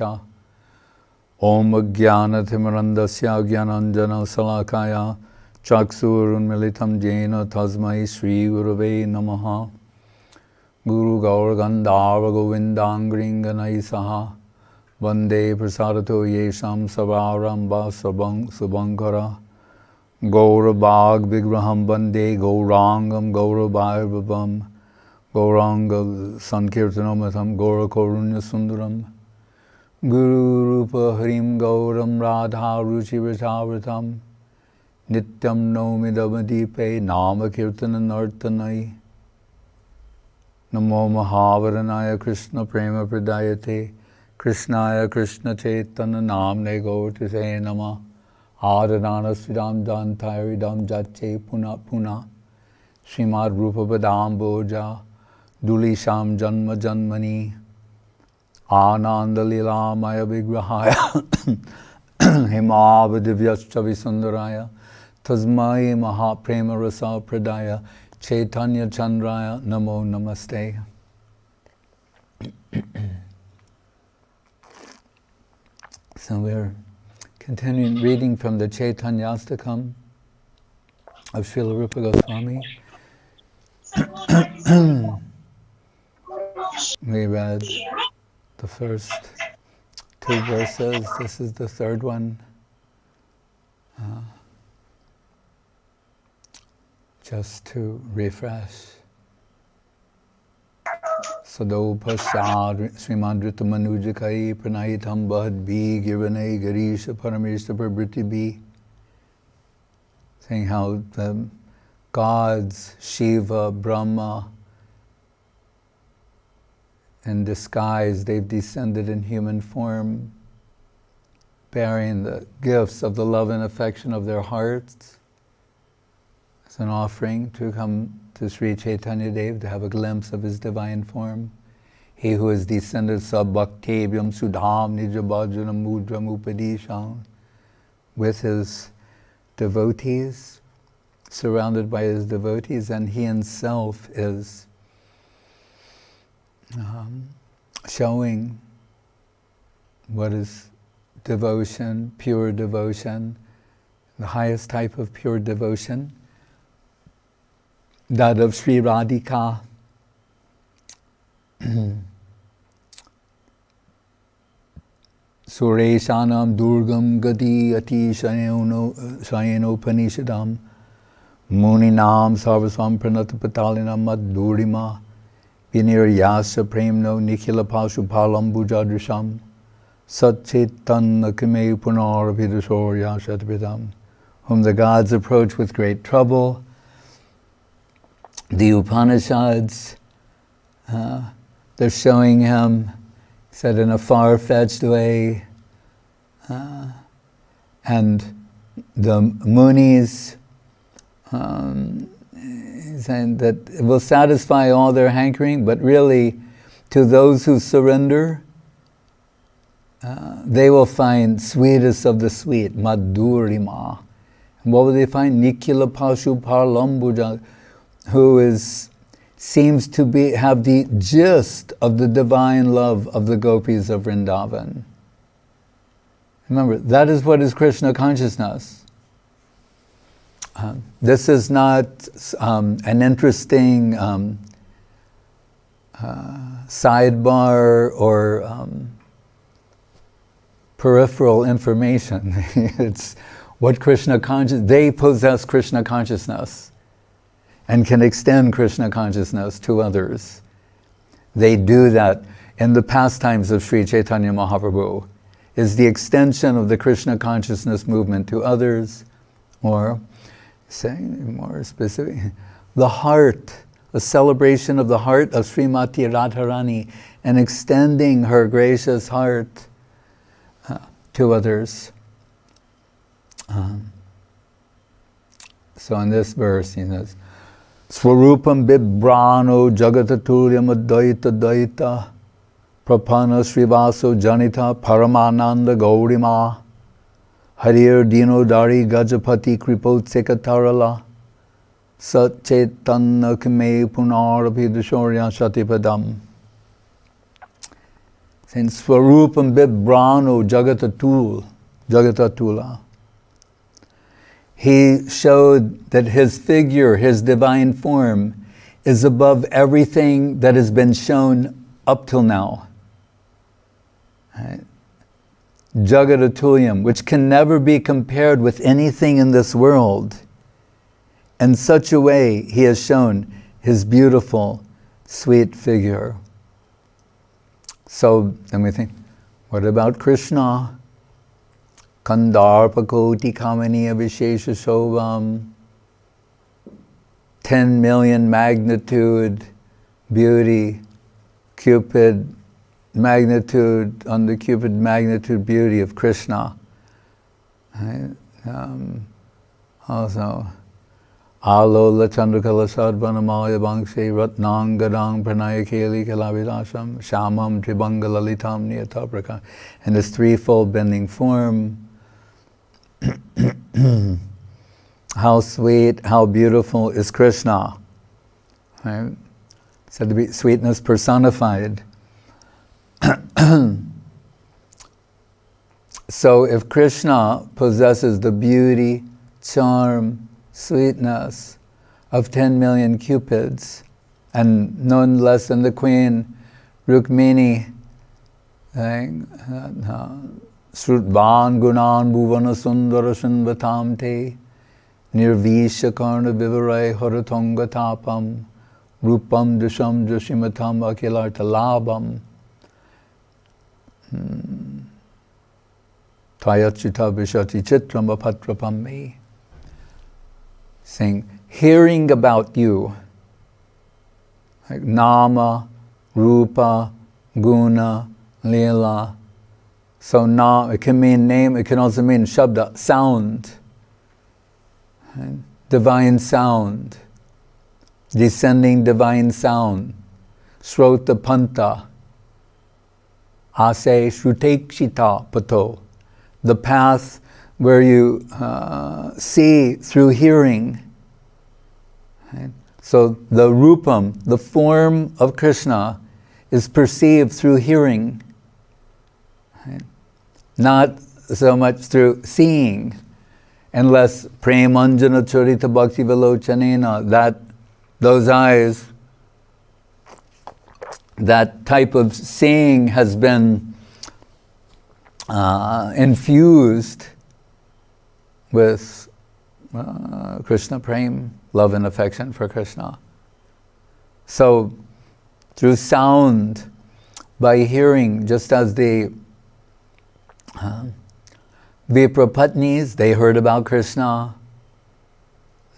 Om Ajnanatimrandasya Jnananjana Salakaya Chaksurunmilitam Jena Tasmai Shri Gurave Namaha. Guru Gaur Gandhava Govindangringanai Saha Vande Prasadato Yesham Savaramba Subhankara Gaurabhag Vigraham Vande Gaurangam Gaurabhairbhavam Gauranga Sankirtanamatam Gaurakorunya Sundaram Guru Rupa Harim Gauram Radha Ruchi Vritavritam Nityam Nomi Damadipe Nama Kirtana Nartanai Namo Mahavaranaya Krishna Prema Pradayate Krishnaya Krishna Chaitanya Namne Gautise Nama Adhanana Sridam Dantairidam Jache Puna Puna Srimad Rupa Badam Boja Dulisham Janma Janmani Ananda Lila Maya Vigrahaya Himavadivyascha Visundaraya Tasmai Mahaprema Rasa Pradaya Chaitanya Chandraya Namo Namaste. So we're continuing reading from the Chaitanyashtakam of Srila Rupa Goswami. We read the first two verses. This is the third one. Just to refresh. Sadopāsyaḥ śrīmān dhṛta-manuja-kāyaiḥ praṇayitāṁ bahadbhi girvanai garisha parameshta prabhriti. Saying how the gods, Shiva, Brahma, in disguise, they've descended in human form, bearing the gifts of the love and affection of their hearts as an offering to come to Sri Chaitanya Dev to have a glimpse of his divine form. He who has descended sab-bhaktevyam sudham nijabhajanam mudram upadisham, with his devotees, surrounded by his devotees, and he himself is showing what is devotion, pure devotion, the highest type of pure devotion, that of Sri Radhika. Sureshanam durgam gati ati shayenopanishadam muninam sarvasvam pranatapatalinam madhurima viniryasya premno nikhila pashupalam bujadrisham satchetanna kime punarabhidusorya shatvidam, whom the gods approach with great trouble. The Upanishads, they're showing him, said, in a far-fetched way, and the Munis saying that it will satisfy all their hankering, but really, to those who surrender, they will find sweetest of the sweet, madhurima. And what will they find? Nikhila pashu parlambuja, who seems to have the gist of the divine love of the gopis of Vrindavan. Remember, that is what is Krishna consciousness. This is not an interesting sidebar or peripheral information. It's what Krishna consciousness, they possess Krishna consciousness and can extend Krishna consciousness to others. They do that in the pastimes of Sri Chaitanya Mahaprabhu, is the extension of the Krishna consciousness movement to others, or saying more specific, the heart, a celebration of the heart of Srimati Radharani, and extending her gracious heart to others. So in this verse he says, Swarupam bibrano jagataturyam advaita daita prapana srivaso janita paramananda gaurima harir dinodari gajapati kripotsekataral satchetanna kime punarabhidushorya shatipadam. saying Swarupam Bibrano Jagatatula. He showed that his figure, his divine form, is above everything that has been shown up till now. Right? Jagatatulyam, which can never be compared with anything in this world. In such a way, he has shown his beautiful, sweet figure. So then we think, what about Krishna? Kandarpakoti kamaniya vishesha shobham. 10 million magnitude, beauty, Cupid, magnitude, under Cupid magnitude, beauty of Krishna. Right? Also, Alola Chandrakala Sadvanamaya Bangse Ratnangadang Pranayakeli Kalavidasham Shamam Tribangalalitam Niyatapraka. And this threefold bending form. How sweet, how beautiful is Krishna. Right? Said to be sweetness personified. So if Krishna possesses the beauty, charm, sweetness of 10 million Cupids, and none less than the Queen Rukmini, Srutvan Gunan Bhuvana Sundara Shinvatam Te Nirvisha Karna Vivarai Haratonga Tapam Rupam Disham Jashimatam Akilarta Labam Tvayachita Vishati Chitram Apatrapam Me. Saying, hearing about you, like Nama, Rupa, Guna, Lila. So na, it can mean name, it can also mean shabda, sound. Right? Divine sound. Descending divine sound. Srota panta. Ase shrutekshita pato. The path where you see through hearing. Right? So the rupam, the form of Krishna, is perceived through hearing. Right? Not so much through seeing, unless premanjana charita bhakti vilochanena, that those eyes, that type of seeing has been infused with Krishna prem, love and affection for Krishna. So through sound, by hearing, just as the Viprapatnis, they heard about Krishna,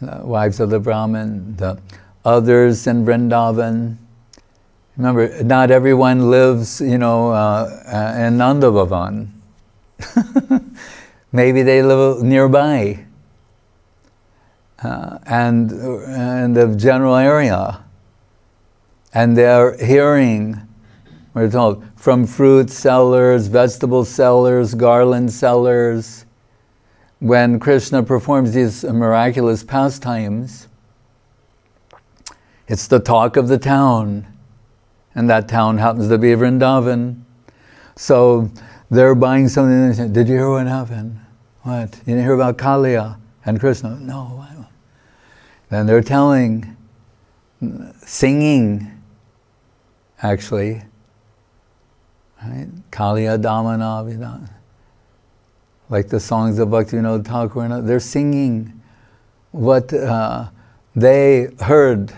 the wives of the Brahmin, the others in Vrindavan. Remember, not everyone lives, in Nandavavan. Maybe they live nearby and in the general area. And they're hearing, we're told, from fruit sellers, vegetable sellers, garland sellers. When Krishna performs these miraculous pastimes, it's the talk of the town. And that town happens to be Vrindavan. So they're buying something and they say, did you hear what happened? What? You didn't hear about Kaliya and Krishna? No. Then they're telling, singing, actually. Right? Kaliya Damana Vidana. Like the songs of Bhaktivinoda Thakur, they're singing what they heard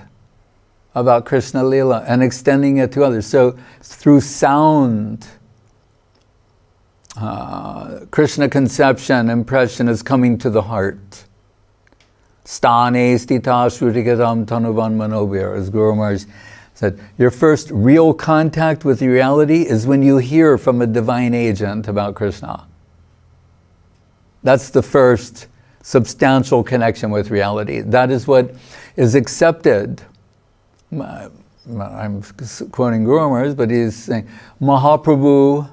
about Krishna Lila and extending it to others. So through sound, Krishna conception, impression is coming to the heart. Stane stita shrutikatam tanuvan manobhir, as Guru Maharaj said, your first real contact with reality is when you hear from a divine agent about Krishna. That's the first substantial connection with reality. That is what is accepted. I'm quoting Guru Maharaj, but he's saying, Mahaprabhu,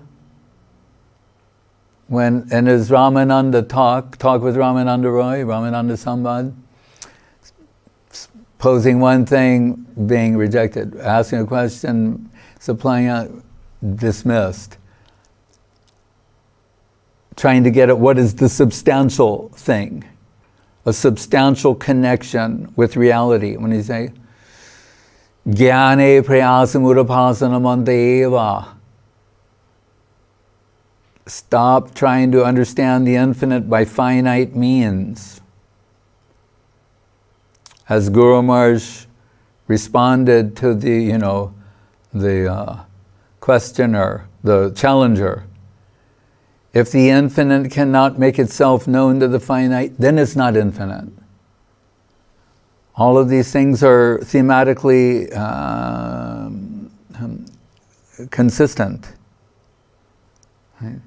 when in his Ramananda talk with Ramananda Roy, Ramananda Sambad, posing one thing, being rejected, asking a question, supplying out, dismissed. Trying to get at what is the substantial thing, a substantial connection with reality. When you say, Jnane prayasamudapāsanamanta eva. Stop trying to understand the infinite by finite means. As Guru Maharaj responded to the questioner, the challenger, if the infinite cannot make itself known to the finite, then it's not infinite. All of these things are thematically consistent. Right?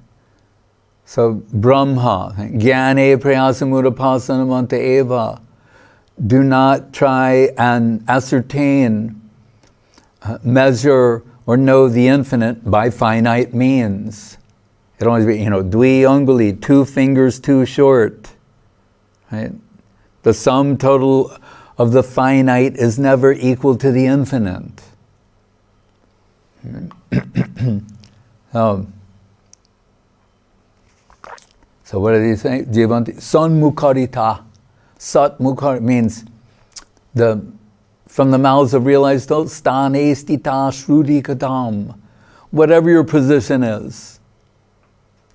So, Brahma, Jnane prayasamudapāsanamanta eva. Do not try and ascertain, measure, or know the infinite by finite means. It always be, dvi anguli, 2 fingers too short. Right? The sum total of the finite is never equal to the infinite. So what did he say? Jivanti sanmukarita. Sat mukar means from the mouths of realized thoughts, stane stita shrudi kadam. Whatever your position is.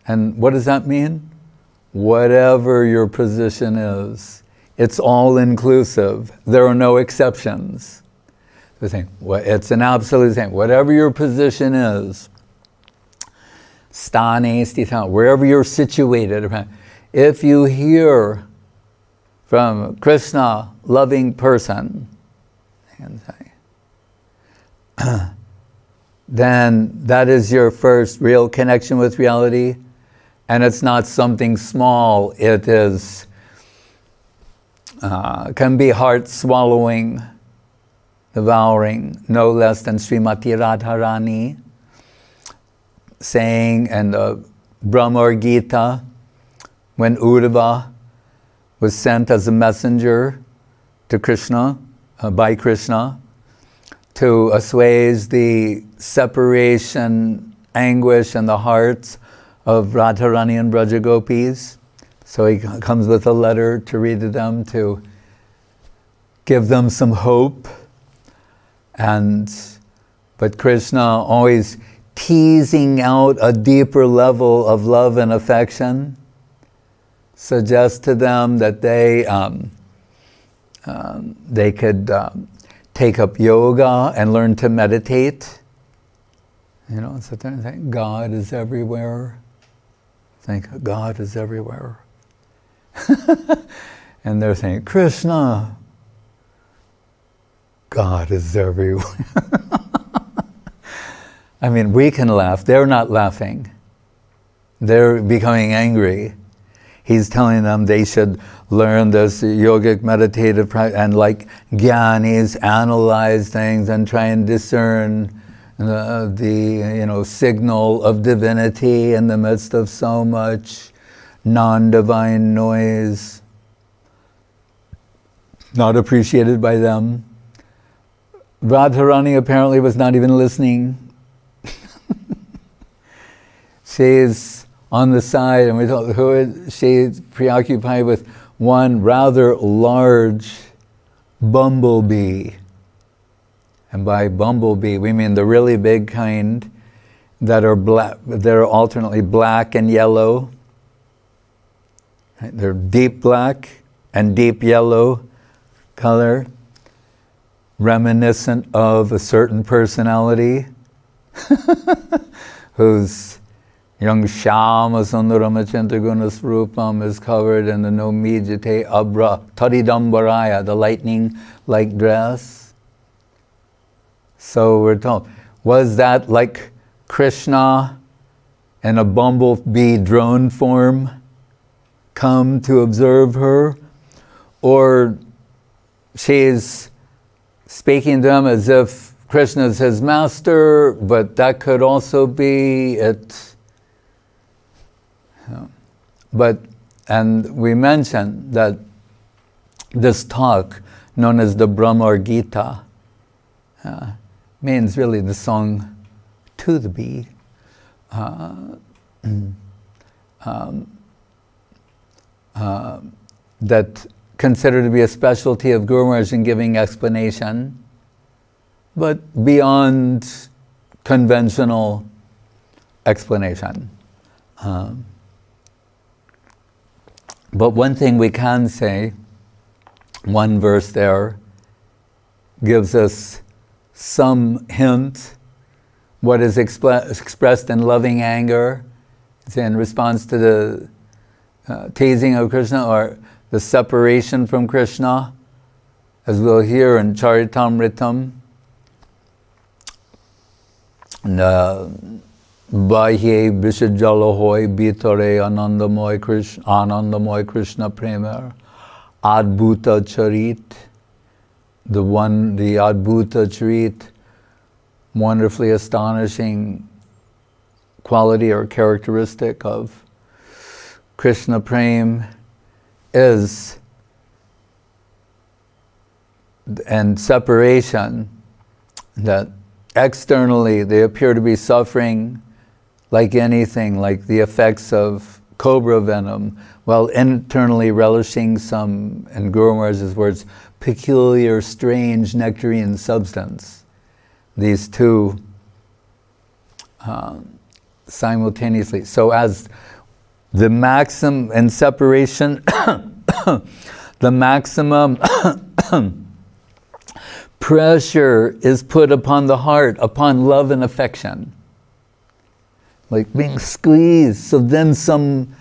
And what does that mean? Whatever your position is. It's all inclusive. There are no exceptions. It's an absolute thing. Whatever your position is, stane stita, wherever you're situated. If you hear from Krishna, loving person, then that is your first real connection with reality. And it's not something small. It is, can be heart-swallowing, devouring, no less than Srimati Radharani saying in the Brahma Gita, when Uddhava was sent as a messenger to Krishna, by Krishna, to assuage the separation anguish in the hearts of Radharani and Braja Gopis. So he comes with a letter to read to them, to give them some hope. But Krishna, always teasing out a deeper level of love and affection, suggests to them that they could take up yoga and learn to meditate. Sit there and think, God is everywhere. Think, God is everywhere. And they're saying, Krishna, God is everywhere. I mean, we can laugh. They're not laughing. They're becoming angry. He's telling them they should learn this yogic meditative practice and like jnanis, analyze things and try and discern the signal of divinity in the midst of so much non-divine noise, not appreciated by them. Radharani apparently was not even listening. She's on the side, and we thought, she's preoccupied with one rather large bumblebee. And by bumblebee, we mean the really big kind that are black, they're alternately black and yellow. Right? They're deep black and deep yellow color, reminiscent of a certain personality whose young Shama Sundaramachinta Gunasrupam is covered in the Nomijite Abra Taridambaraya, the lightning-like dress. So we're told, was that like Krishna in a bumblebee drone form come to observe her? Or she's speaking to him as if Krishna is his master, but that could also be it. And we mentioned that this talk, known as the Brahma Gita, means really the song to the bee, that considered to be a specialty of Guru Maharaj in giving explanation, but beyond conventional explanation. But one thing we can say, one verse there gives us some hint what is expressed in loving anger. It's in response to the teasing of Krishna, or the separation from Krishna, as we'll hear in Charitamritam. Bahye Vishajalahoy Bitare Anandamoy Krishna Premer Adbhuta Charit, the Adbhuta Charit, wonderfully astonishing quality or characteristic of Krishna Prem is, and separation, that externally they appear to be suffering like anything, like the effects of cobra venom, while internally relishing some, in Guru Maharaj's words, peculiar, strange nectarine substance. These two simultaneously. So as the maximum in separation, the maximum pressure is put upon the heart, upon love and affection, like being squeezed. So then some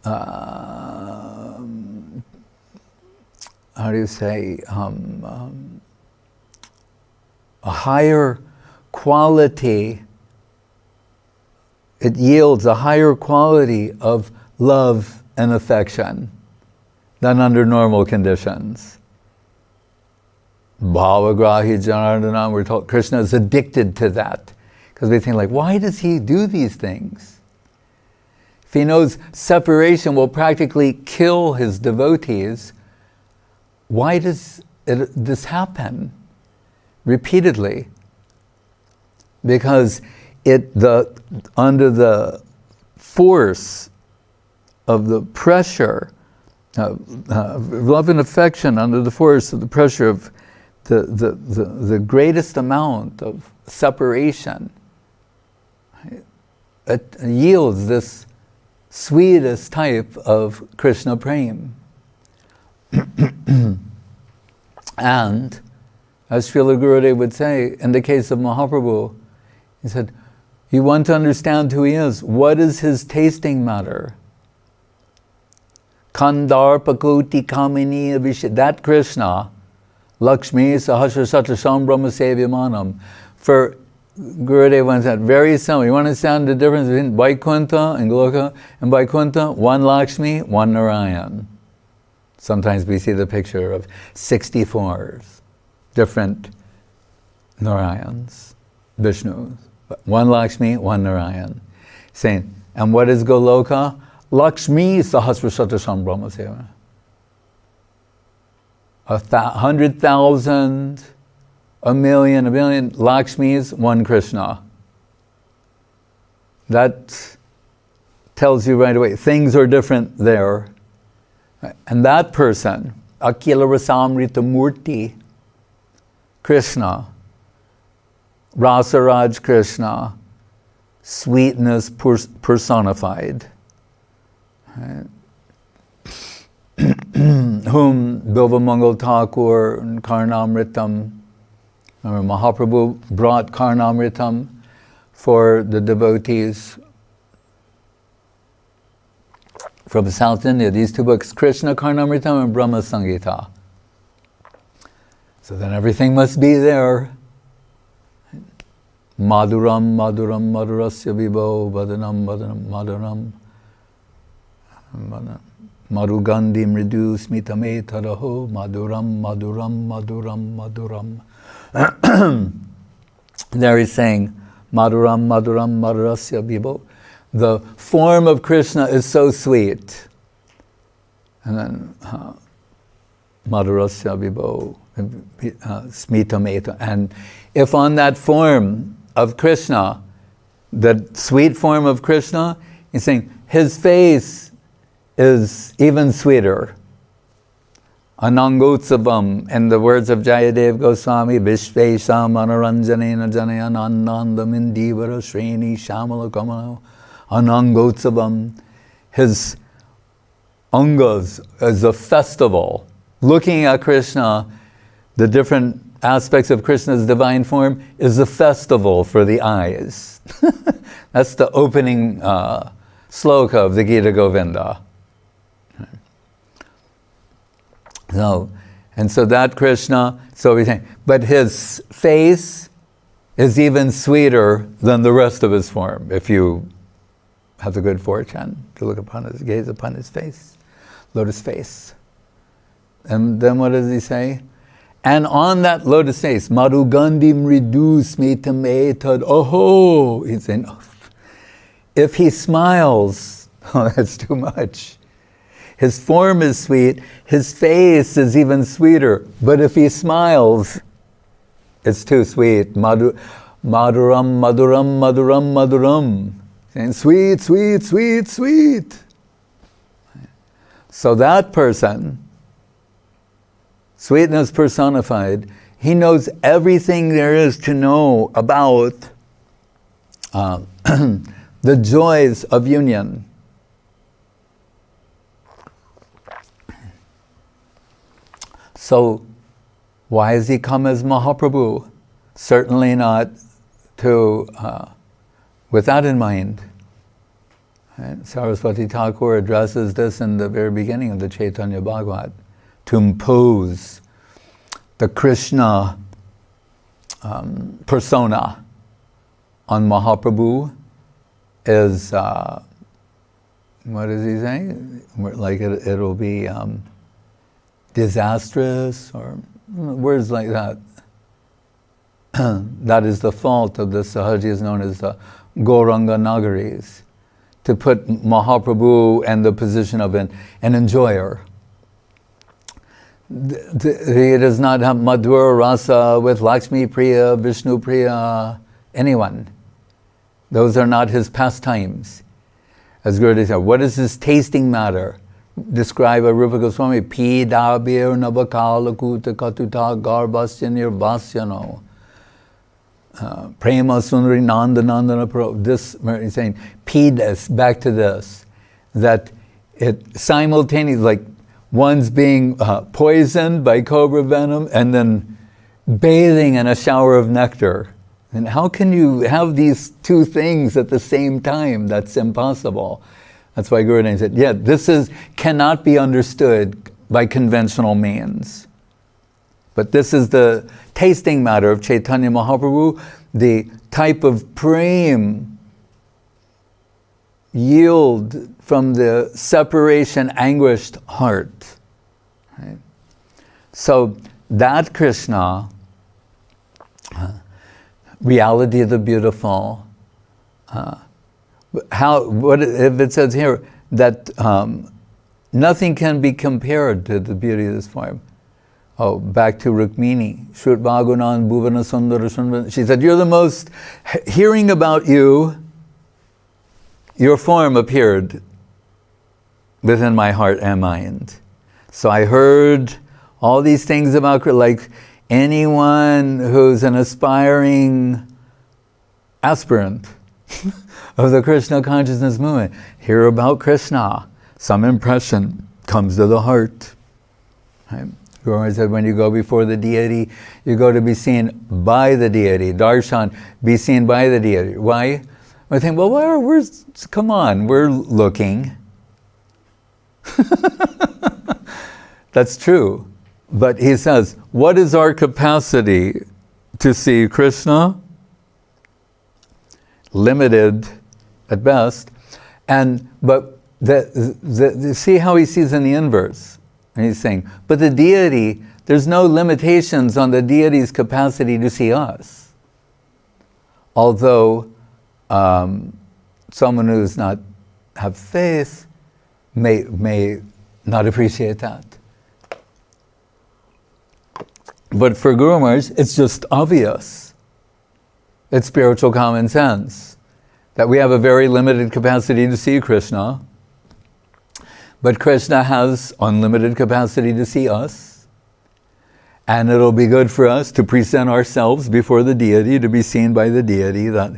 how do you say, a higher quality, it yields a higher quality of love and affection than under normal conditions. Bhavagrahi Janardana, we're told Krishna is addicted to that. Because we think like, why does he do these things? If he knows separation will practically kill his devotees, why does this happen repeatedly? Because under the force of the pressure, love and affection, under the force of the pressure of the greatest amount of separation, it yields this sweetest type of Krishna Prem. And, as Srila Gurudev would say, in the case of Mahaprabhu, he said, you want to understand who he is. What is his tasting matter? Kandar Pakoti Kamini Abhishek. That Krishna, Lakshmi Sahasra Satrasham Brahma Sevyamanam. For Gurudev once said, very simple. You want to understand the difference between Vaikuntha and Goloka? And Vaikuntha, one Lakshmi, one Narayan. Sometimes we see the picture of 64 different Narayans, Vishnus. One Lakshmi, one Narayan. Saying, and what is Goloka? Lakshmi Sahasra Satrasham Brahma Seva. 100,000, a million Lakshmis, one Krishna. That tells you right away, things are different there. And that person, Akila Rasamrita Murti, Krishna, Rasaraj Krishna, sweetness personified, right? Whom Bilva Mangal Thakur and Karnamritam, Mahaprabhu brought Karnamritam for the devotees from South India. These two books, Krishna Karnamritam and Brahma Sangita. So then everything must be there. Madhuram, Madhuram, Madhurasya Vibho, Vadanam, Vadanam, Madhuram. Madhugandhi mridu smitame taraho, Madhuram, Madhuram, Madhuram, Madhuram. There he's saying, Madhuram, Madhuram, Madhurasya Vibho. The form of Krishna is so sweet. And then, Madhurasya Vibho, Smitameta. And if on that form of Krishna, the sweet form of Krishna, he's saying his face is even sweeter. Anangotsavam, in the words of Jayadev Goswami, Vishvesham Anaranjanena Janayanandam Indivara Shreni Shamalakamano Anangotsavam. His angas is a festival. Looking at Krishna, the different aspects of Krishna's divine form is a festival for the eyes. That's the opening sloka of the Gita Govinda. So that Krishna, so we think, but his face is even sweeter than the rest of his form, if you have the good fortune to look upon his, gaze upon his face, lotus face. And then what does he say? And on that lotus face, Madhugandim reduce me to metad. Oh, he's saying, if he smiles, oh, that's too much. His form is sweet, his face is even sweeter. But if he smiles, it's too sweet. Madhuram, madhuram, madhuram, madhuram. Saying sweet, sweet, sweet, sweet. So that person, sweetness personified, he knows everything there is to know about the joys of union. So, why has he come as Mahaprabhu? Certainly not to, with that in mind. And Saraswati Thakur addresses this in the very beginning of the Chaitanya Bhagavat. To impose the Krishna persona on Mahaprabhu is, what does he say? Like it'll be disastrous, or words like that. That is the fault of the Sahajis known as the Gauranga Nagaris, to put Mahaprabhu in the position of an enjoyer. He does not have Madhura Rasa with Lakshmi Priya, Vishnu Priya, anyone. Those are not his pastimes. As Gurudev said, what is his tasting matter? Described by Rupa Goswami, Pidabir Nabakalakuta Katuta Garbhasya Nirvasyano. Prema Sundari Nanda Nandana Pro. This, he's saying, Pidas, back to this, that it simultaneously, like one's being poisoned by cobra venom and then bathing in a shower of nectar. And how can you have these two things at the same time? That's impossible. That's why Gurudev said, yeah, this cannot be understood by conventional means. But this is the tasting matter of Chaitanya Mahaprabhu, the type of prem yield from the separation anguished heart. Right? So that Krishna, reality of the beautiful, what if it says here that nothing can be compared to the beauty of this form? Oh, back to Rukmini. Shrutvagunan Bhuvana Sundara Sundara. She said, you're the most, hearing about you, your form appeared within my heart and mind. So I heard all these things about, like anyone who's an aspiring aspirant of the Krishna consciousness movement, hear about Krishna, some impression comes to the heart. Right? Guru said, when you go before the deity, you go to be seen by the deity. Darshan, be seen by the deity. Why? I think, well, come on, we're looking. That's true. But he says, what is our capacity to see Krishna? Limited at best. But see how he sees in the inverse. And he's saying, but the deity, there's no limitations on the deity's capacity to see us. Although someone who does not have faith may not appreciate that. But for Guru Maharaj, it's just obvious. It's spiritual common sense that we have a very limited capacity to see Krishna, but Krishna has unlimited capacity to see us, and it'll be good for us to present ourselves before the deity, to be seen by the deity, that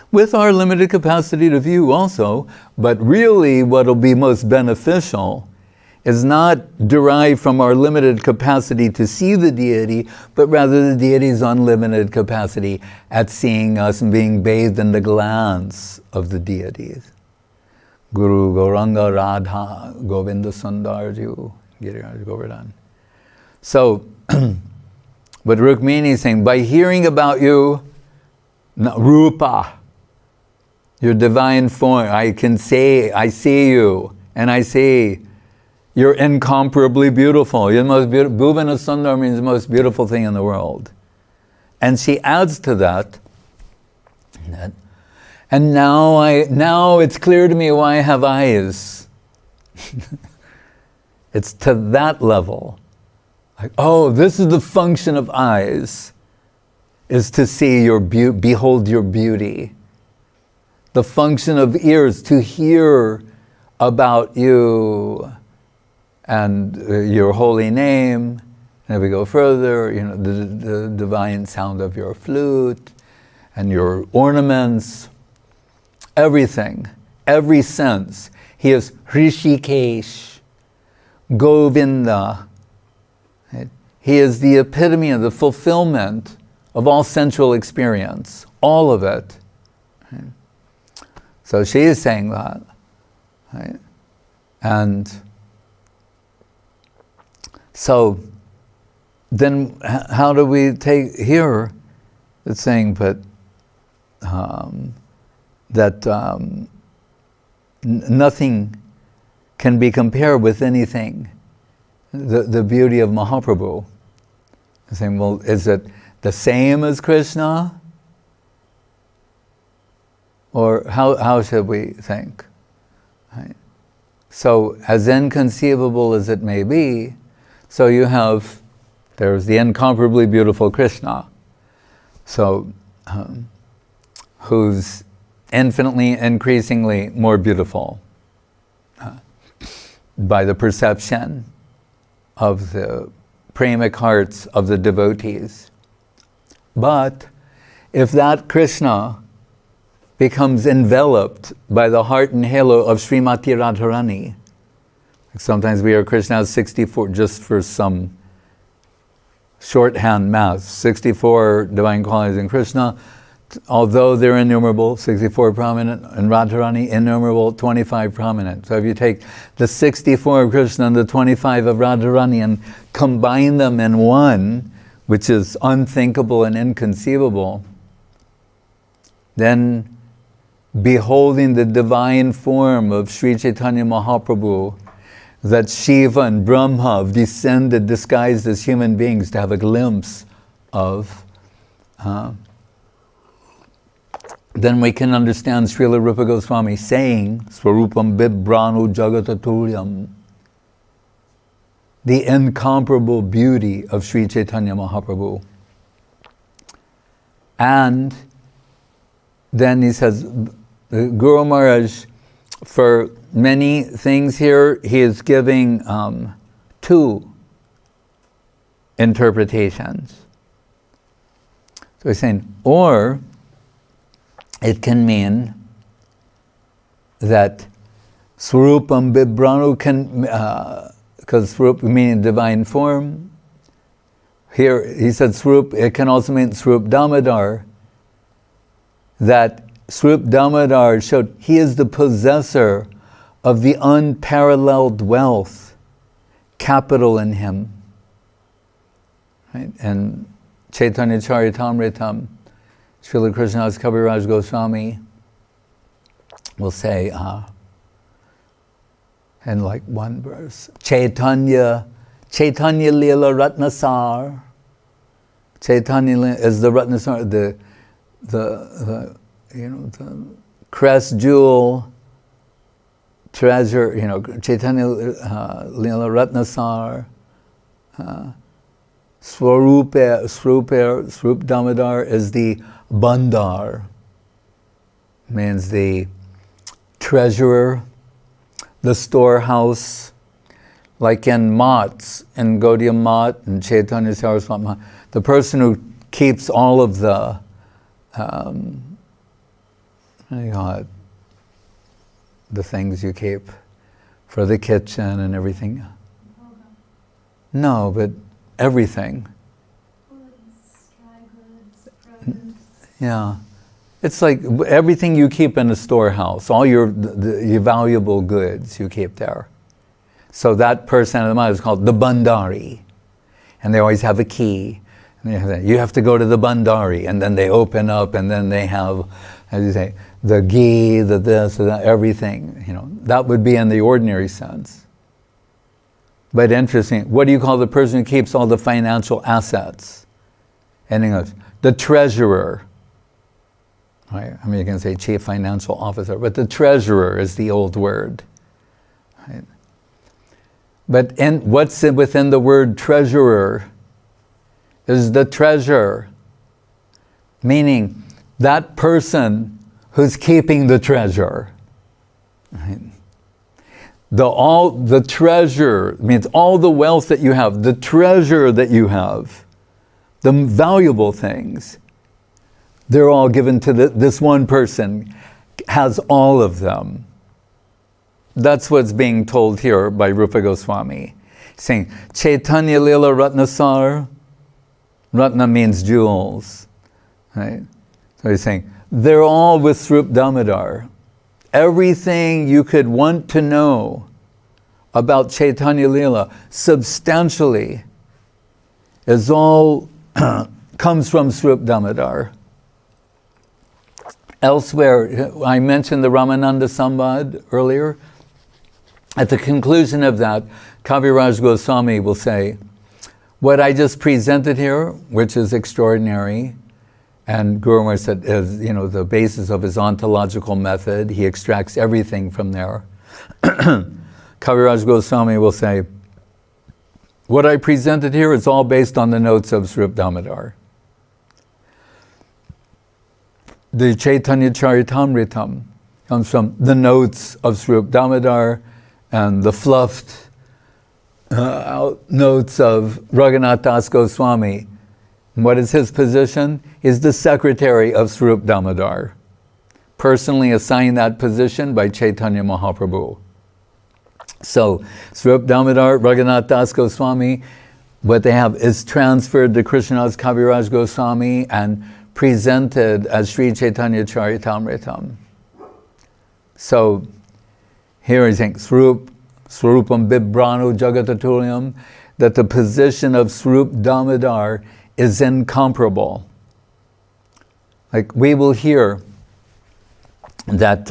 with our limited capacity to view also, but really what will be most beneficial is not derived from our limited capacity to see the deity, but rather the deity's unlimited capacity at seeing us and being bathed in the glance of the deities. Guru Gauranga Radha Govinda Sundarju Giriraj Govardhan. So, what Rukmini is saying, by hearing about you, Rupa, your divine form, I can say, I see you, and I see you're incomparably beautiful. You're the most beautiful. Bhuvana Sundar means the most beautiful thing in the world. And she adds to that, and now it's clear to me why I have eyes. It's to that level. Like, oh, this is the function of eyes, is to see your behold your beauty. The function of ears, to hear about you and your holy name. And if we go further, the divine sound of your flute and your ornaments, everything, every sense. He is Hrishikesh, Govinda. Right? He is the epitome of the fulfillment of all sensual experience, all of it. Right? So she is saying that. Right? And so then how do we take here? It's saying, but nothing can be compared with anything. The beauty of Mahaprabhu. It's saying, well, is it the same as Krishna? Or how should we think? Right? So, as inconceivable as it may be, so there's the incomparably beautiful Krishna, so who's infinitely, increasingly more beautiful by the perception of the pramic hearts of the devotees. But if that Krishna becomes enveloped by the heart and halo of Srimati Radharani, sometimes we are Krishna's 64, just for some shorthand math, 64 divine qualities in Krishna, although they're innumerable, 64 prominent, and Radharani innumerable, 25 prominent. So if you take the 64 of Krishna and the 25 of Radharani and combine them in one, which is unthinkable and inconceivable, then beholding the divine form of Sri Chaitanya Mahaprabhu, that Shiva and Brahma have descended disguised as human beings to have a glimpse of, then we can understand Srila Rupa Goswami saying, Swarupam Bibranu Jagataturyam, the incomparable beauty of Sri Chaitanya Mahaprabhu. And then he says, Guru Maharaj, for many things here, he is giving two interpretations. So he's saying, or it can mean that Swarupam Bibranu can, because Swarup meaning divine form. Here he said Swarup, it can also mean Swarup Damodar, that Swarup Damodar showed he is the possessor of the unparalleled wealth, capital in him. Right? And Chaitanya Charitamritam, Srila Krishnadas Kaviraj Goswami will say, in like one verse, Chaitanya Lila Ratnasar. Chaitanya is the Ratnasar, the crest jewel, treasure, Chaitanya Lila Ratnasar. Swarup Damodar is the bandar, means the treasurer, the storehouse, like in Mats, in Gaudiya Mat and Chaitanya Saraswati, the person who keeps all of the, what do you call it? The things you keep for the kitchen and everything. No, but everything. Yeah. It's like everything you keep in a storehouse, all your valuable goods you keep there. So that person of the mind is called the Bandari. And they always have a key. And you have to go to the Bandari, and then they open up, and then they have, as you say, the ghee, the this, the that, everything. You know, that would be in the ordinary sense. But interesting, what do you call the person who keeps all the financial assets? In English, the treasurer. Right? I mean, you can say chief financial officer, but the treasurer is the old word. Right? But what's within the word treasurer is the treasure, meaning that person who's keeping the treasure. Right? The treasure means all the wealth that you have, the treasure that you have, the valuable things, they're all given to this one person, has all of them. That's what's being told here by Rupa Goswami, saying, Chaitanya Lila Ratnasar, Ratna means jewels, right? So he's saying, they're all with Swarup Damodar. Everything you could want to know about Chaitanya Lila, substantially, is all comes from Swarup Damodar. Elsewhere, I mentioned the Ramananda Sambad earlier. At the conclusion of that, Kaviraj Goswami will say, what I just presented here, which is extraordinary, and Guru Maharaj said is, the basis of his ontological method, he extracts everything from there. Kaviraj Goswami will say, what I presented here is all based on the notes of Swarup Damodar. The Chaitanya Charitamritam comes from the notes of Swarup Damodar and the fluffed notes of Raghunath Das Goswami. And what is his position? He's the secretary of Swarup Damodar, personally assigned that position by Chaitanya Mahaprabhu. So, Swarup Damodar, Raghunath Das Goswami, what they have is transferred to Krishnadas Kaviraj Goswami and presented as Sri Chaitanya Charitamritam. So, here he's saying, Swarupam Bibrano Jagatatulyam, that the position of Swarup Damodar is incomparable. Like we will hear that,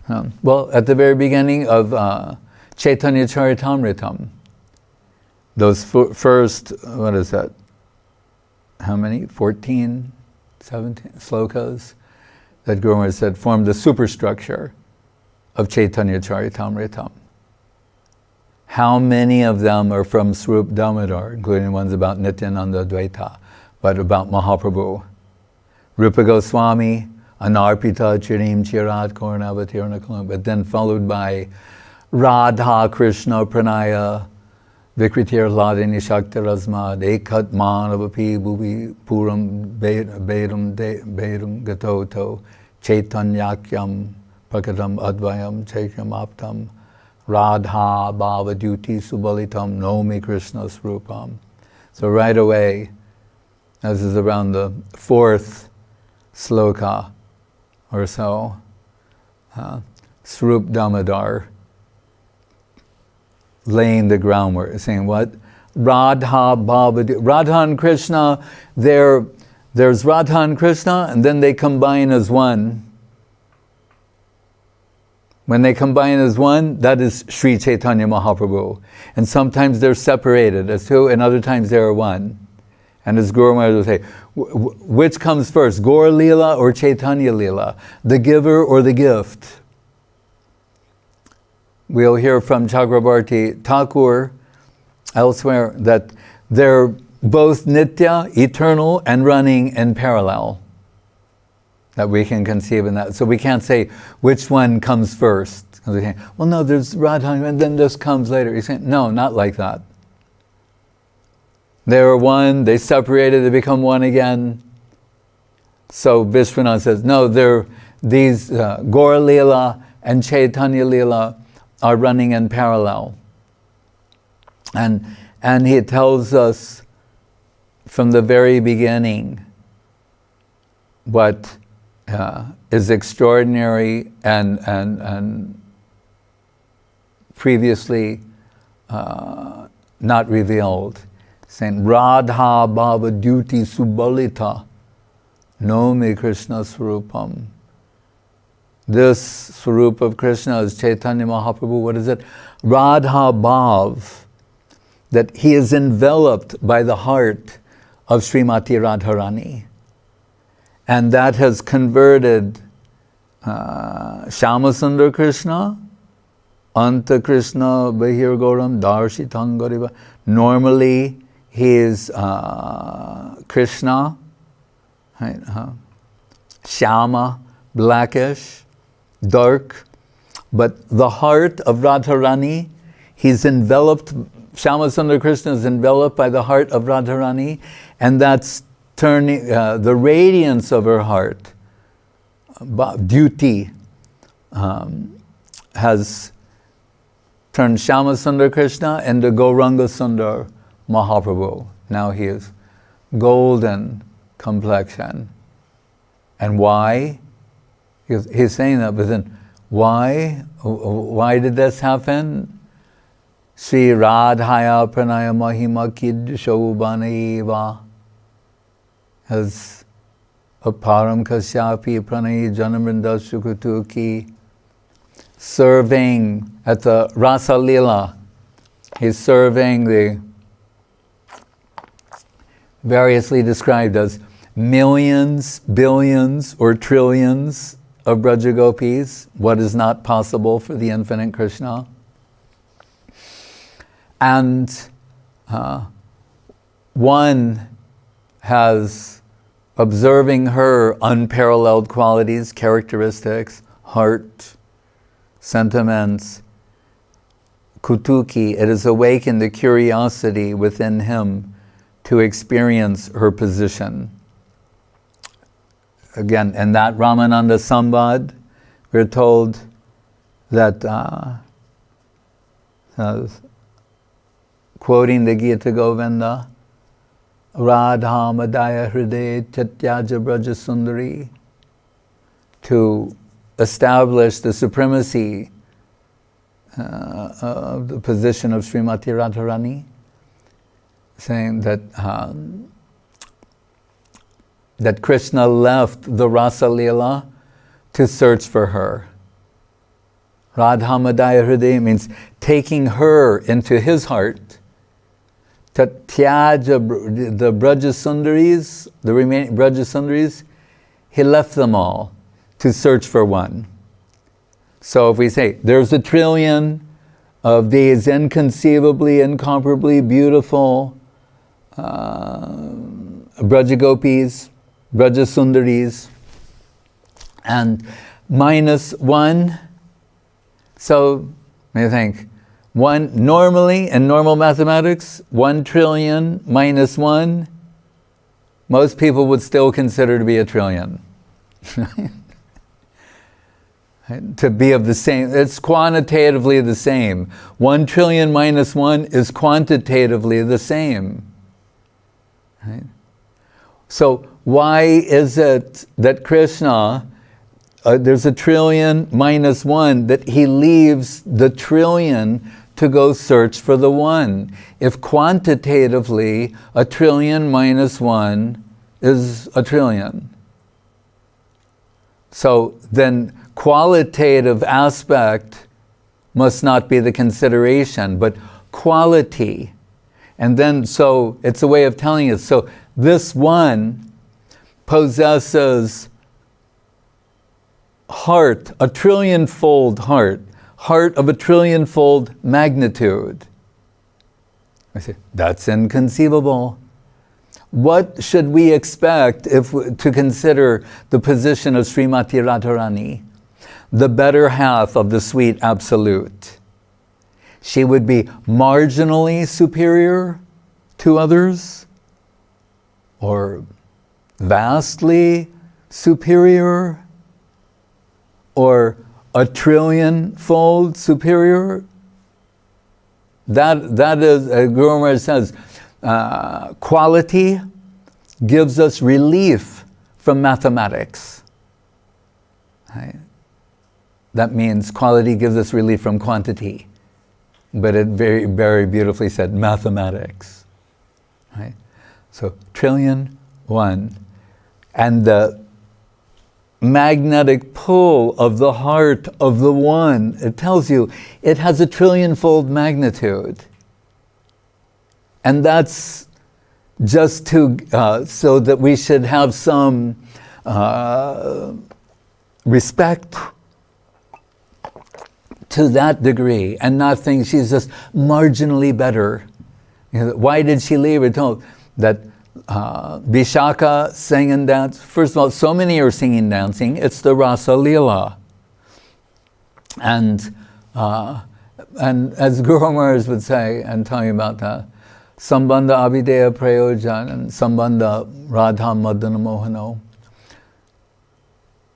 at the very beginning of Chaitanya Charitamritam, those first, what is that? How many? 14, 17 slokas that Guru Maharaj said form the superstructure of Chaitanya Charitamritam. How many of them are from Swarup Damodar, including ones about Nityananda Dvaita, but about Mahaprabhu? Rupa Goswami, Anarpita Chirim Chirat Kornavatirna Kalam, but then followed by Radha Krishna Pranaya, Vikritir Ladini Shakti Rasmad, Ekat Manavapi Bhuvi Puram Bedum Gatoto, Chaitanyakyam Prakatam Advayam Chaityam Aptam, Radha Bhavadyuti Subalitam Nomi Krishna Swarupam. So right away, this is around the fourth sloka or so, Swarup Damodar laying the groundwork, saying what? Radha Bhavadyuti. Radha and Krishna, there's Radha and Krishna, and then they combine as one. When they combine as one, that is Sri Chaitanya Mahaprabhu. And sometimes they're separated as two, and other times they are one. And as Guru Maharaj will say, which comes first, Gaur Leela or Chaitanya Leela? The giver or the gift? We'll hear from Chakrabarti Thakur elsewhere that they're both nitya, eternal, and running in parallel. That we can conceive in that. So we can't say which one comes first. Well, no, there's Radha, and then this comes later. He's saying, no, not like that. They were one, they separated, they become one again. So Vishwanath says, no, these Gaura Leela and Chaitanya Leela are running in parallel. And he tells us from the very beginning what is extraordinary and previously not revealed. Saying, Radha Bhava Duty Subalita Nomi Krishna Swarupam. This Swarup of Krishna is Chaitanya Mahaprabhu. What is it? Radha Bhav, that he is enveloped by the heart of Srimati Radharani. And that has converted Shyamasundar Krishna, Anta Krishna, Bahir Gauram, Darshitangariva. Normally, he is Krishna, right? Shyama, blackish, dark. But the heart of Radharani, he's enveloped, Shyamasundar Krishna is enveloped by the heart of Radharani, and that's turning the radiance of her heart, duty, has turned Shyamasundar Krishna into Gauranga Sundar Mahaprabhu. Now he is golden complexion. And why? He's saying that, but then why? Why did this happen? Sri Radhaya Pranaya Mahima Kid Shobhanaiva as Aparam Kasyapi Pranayi Janamrinda Sukutuki, serving at the Rasa Leela. He's serving the variously described as millions, billions, or trillions of Brajagopis, what is not possible for the infinite Krishna. And one has, observing her unparalleled qualities, characteristics, heart, sentiments, kutuki, it has awakened the curiosity within him to experience her position. Again, in that Ramananda Sambad, we're told that, quoting the Gita Govinda, Radha Madaya Hriday Chatyaja Braja Sundari, to establish the supremacy of the position of Srimati Radharani, saying that that Krishna left the Rasa Leela to search for her. Radha Madaya Hriday means taking her into his heart. Tatyaja, the Braja Sundaris, the remaining Braja Sundaris, he left them all to search for one. So if we say, there's a trillion of these inconceivably, incomparably beautiful Braja Gopis, Braja Sundaris, and minus one, so you think, one, normally, in normal mathematics, 1 trillion minus 1, most people would still consider to be a trillion. To be of the same, it's quantitatively the same. 1 trillion minus 1 is quantitatively the same. Right? So why is it that Krishna, there's a trillion minus 1, that he leaves the trillion to go search for the one? If quantitatively a trillion minus 1 is a trillion. So then qualitative aspect must not be the consideration, but quality. And then, so it's a way of telling us, so this one possesses heart, a trillion-fold heart of a trillion-fold magnitude, I say, that's inconceivable. What should we expect to consider the position of Srimati Radharani, the better half of the sweet absolute? She would be marginally superior to others, or vastly superior, or a trillion-fold superior? That is, Guru Maharaj says, quality gives us relief from mathematics. Right? That means quality gives us relief from quantity. But it very, very beautifully said mathematics. Right? So trillion, one. And the magnetic pull of the heart of the one, it tells you it has a trillion-fold magnitude. And that's just to, so that we should have some respect to that degree, and not think she's just marginally better. Why did she leave? We're told that Vishaka sang and danced. First of all, so many are singing and dancing. It's the Rasa Leela. And as Guru Maharaj would say, and tell you about that, Sambandha Abhideya Prayojan and Sambandha Radha Madana Mohano.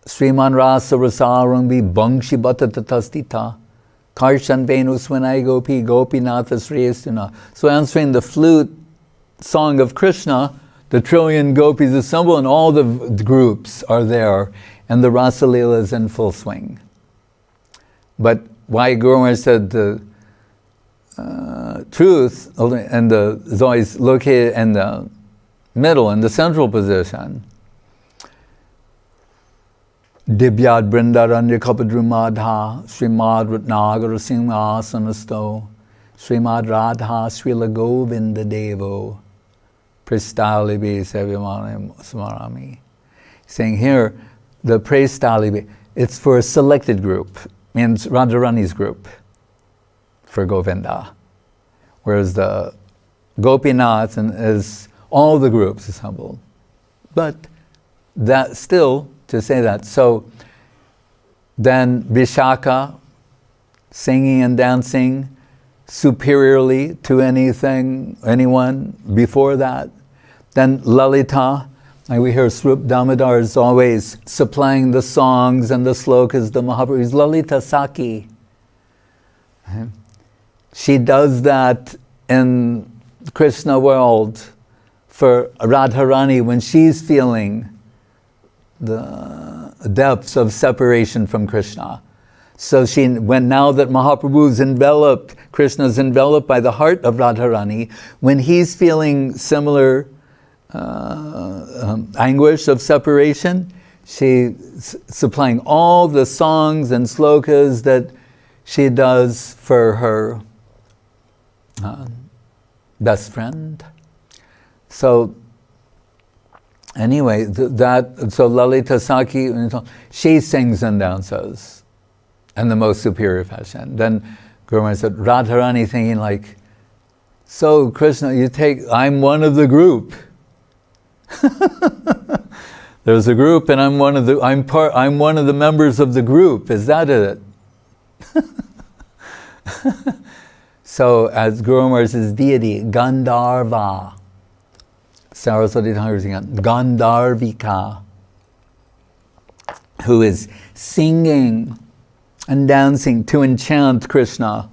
śrīmān Rasa Rasarangi Bangshi Bhattatatastita Karshan Venu Swanai Gopi Gopinatha Sriyastuna. So answering the flute song of Krishna, the trillion gopis assemble and all the groups are there, and the Rasa Leela is in full swing. But why Guru Maharaj said the truth and is always located in the middle, in the central position. Dibyad Brindaranya Kapadrumadha Srimad Ratnagara Simhasanasto Srimad Radha Srila Govinda Devo Pristalibi Sevyamani Smarami. Saying here, the Pristalibi, it's for a selected group, means Radharani's group for Govinda. Whereas the Gopinath is all the groups assembled. But that still, to say that. So then Vishaka singing and dancing superiorly to anyone before that. Then Lalita, like we hear Swarup Damodar is always supplying the songs and the slokas, the Mahaprabhu. Lalita Saki. She does that in Krishna world for Radharani when she's feeling the depths of separation from Krishna. So now that Mahaprabhu's enveloped, Krishna's enveloped by the heart of Radharani, when he's feeling similar anguish of separation, she's supplying all the songs and slokas that she does for her best friend. So anyway, so Lalita Saki, she sings and dances in the most superior fashion. Then Guru Maharaj said, Radharani thinking like, so Krishna, I'm one of the group. There's a group and I'm one of the members of the group. Is that it? So as Guru Maharaj's deity, Gandharva, Saraswati Thakur singing Gandharvika, who is singing and dancing to enchant Krishna.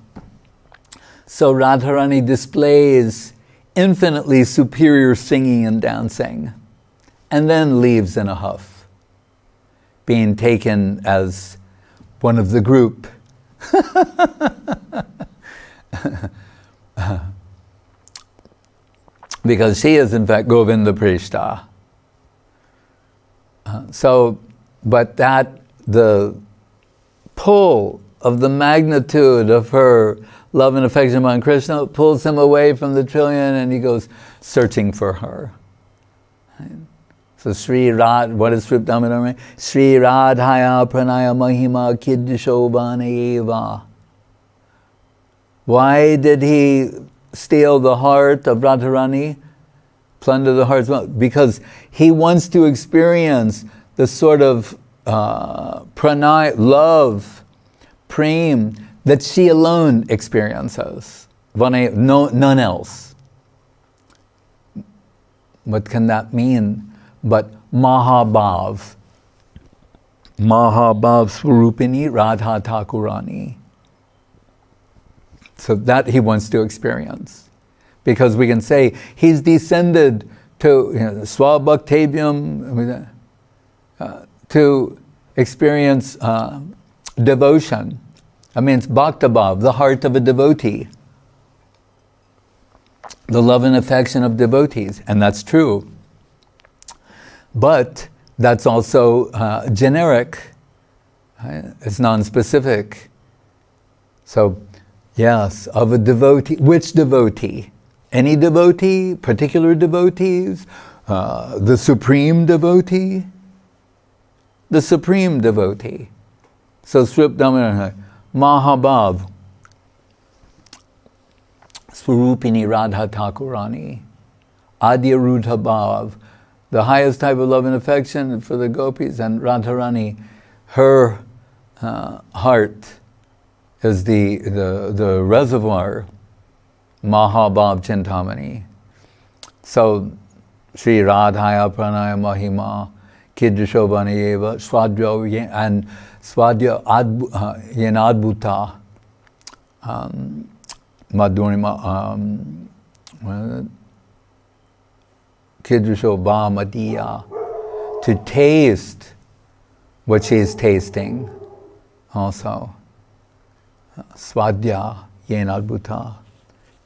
So Radharani displays infinitely superior singing and dancing, and then leaves in a huff, being taken as one of the group. Because she is in fact Govinda Prishta. But the pull of the magnitude of her love and affection upon Krishna pulls him away from the trillion, and he goes searching for her. Right? So what is Swarup Damodar? Sri Radhaya Pranaya Mahima Kiddishobhana Eva. Why did he steal the heart of Radharani, plunder the heart, because he wants to experience the sort of pranay, love, prem, that she alone experiences. None else. What can that mean? But Mahabhav. Mahabhav Swarupini Radha Thakurani. So that he wants to experience. Because we can say he's descended to Swabhaktavyam, to experience devotion. That means Bhaktabhav, the heart of a devotee. The love and affection of devotees. And that's true. But that's also generic. Right? It's non-specific. So, yes, of a devotee. Which devotee? Any devotee? Particular devotees? The supreme devotee? The supreme devotee. So, Srup Damodar, Mahabhav, Swarupini Radha Thakurani, Adyarudha Bhav, the highest type of love and affection for the gopis, and Radharani, her heart is the reservoir, Mahabhav Chintamani. So, Sri Radhaya Pranaya Mahima, Kidrishobhanayeva, Swadhya and Swadhya Yenadbhuta, Madhurima, Kidrisho Bhamadiya, to taste what she is tasting also. Swadhya Yenadbhuta.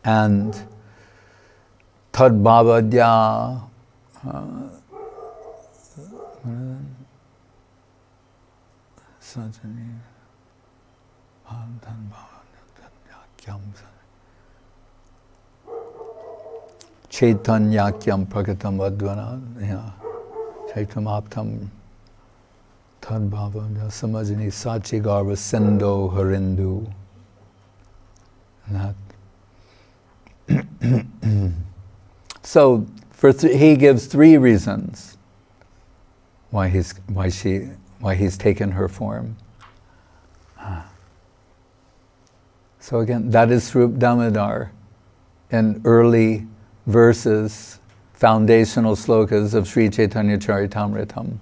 And Tadbhavadya, Chaitanyakyam Prakatam Vadvana, Chaitamaptam Tadbhavadya Samajini Sachigarva Sendo Harindu. That. So he gives three reasons why he's taken her form. So again, that is Srup Damodar in early verses, foundational slokas of Sri Chaitanya Charitamritam.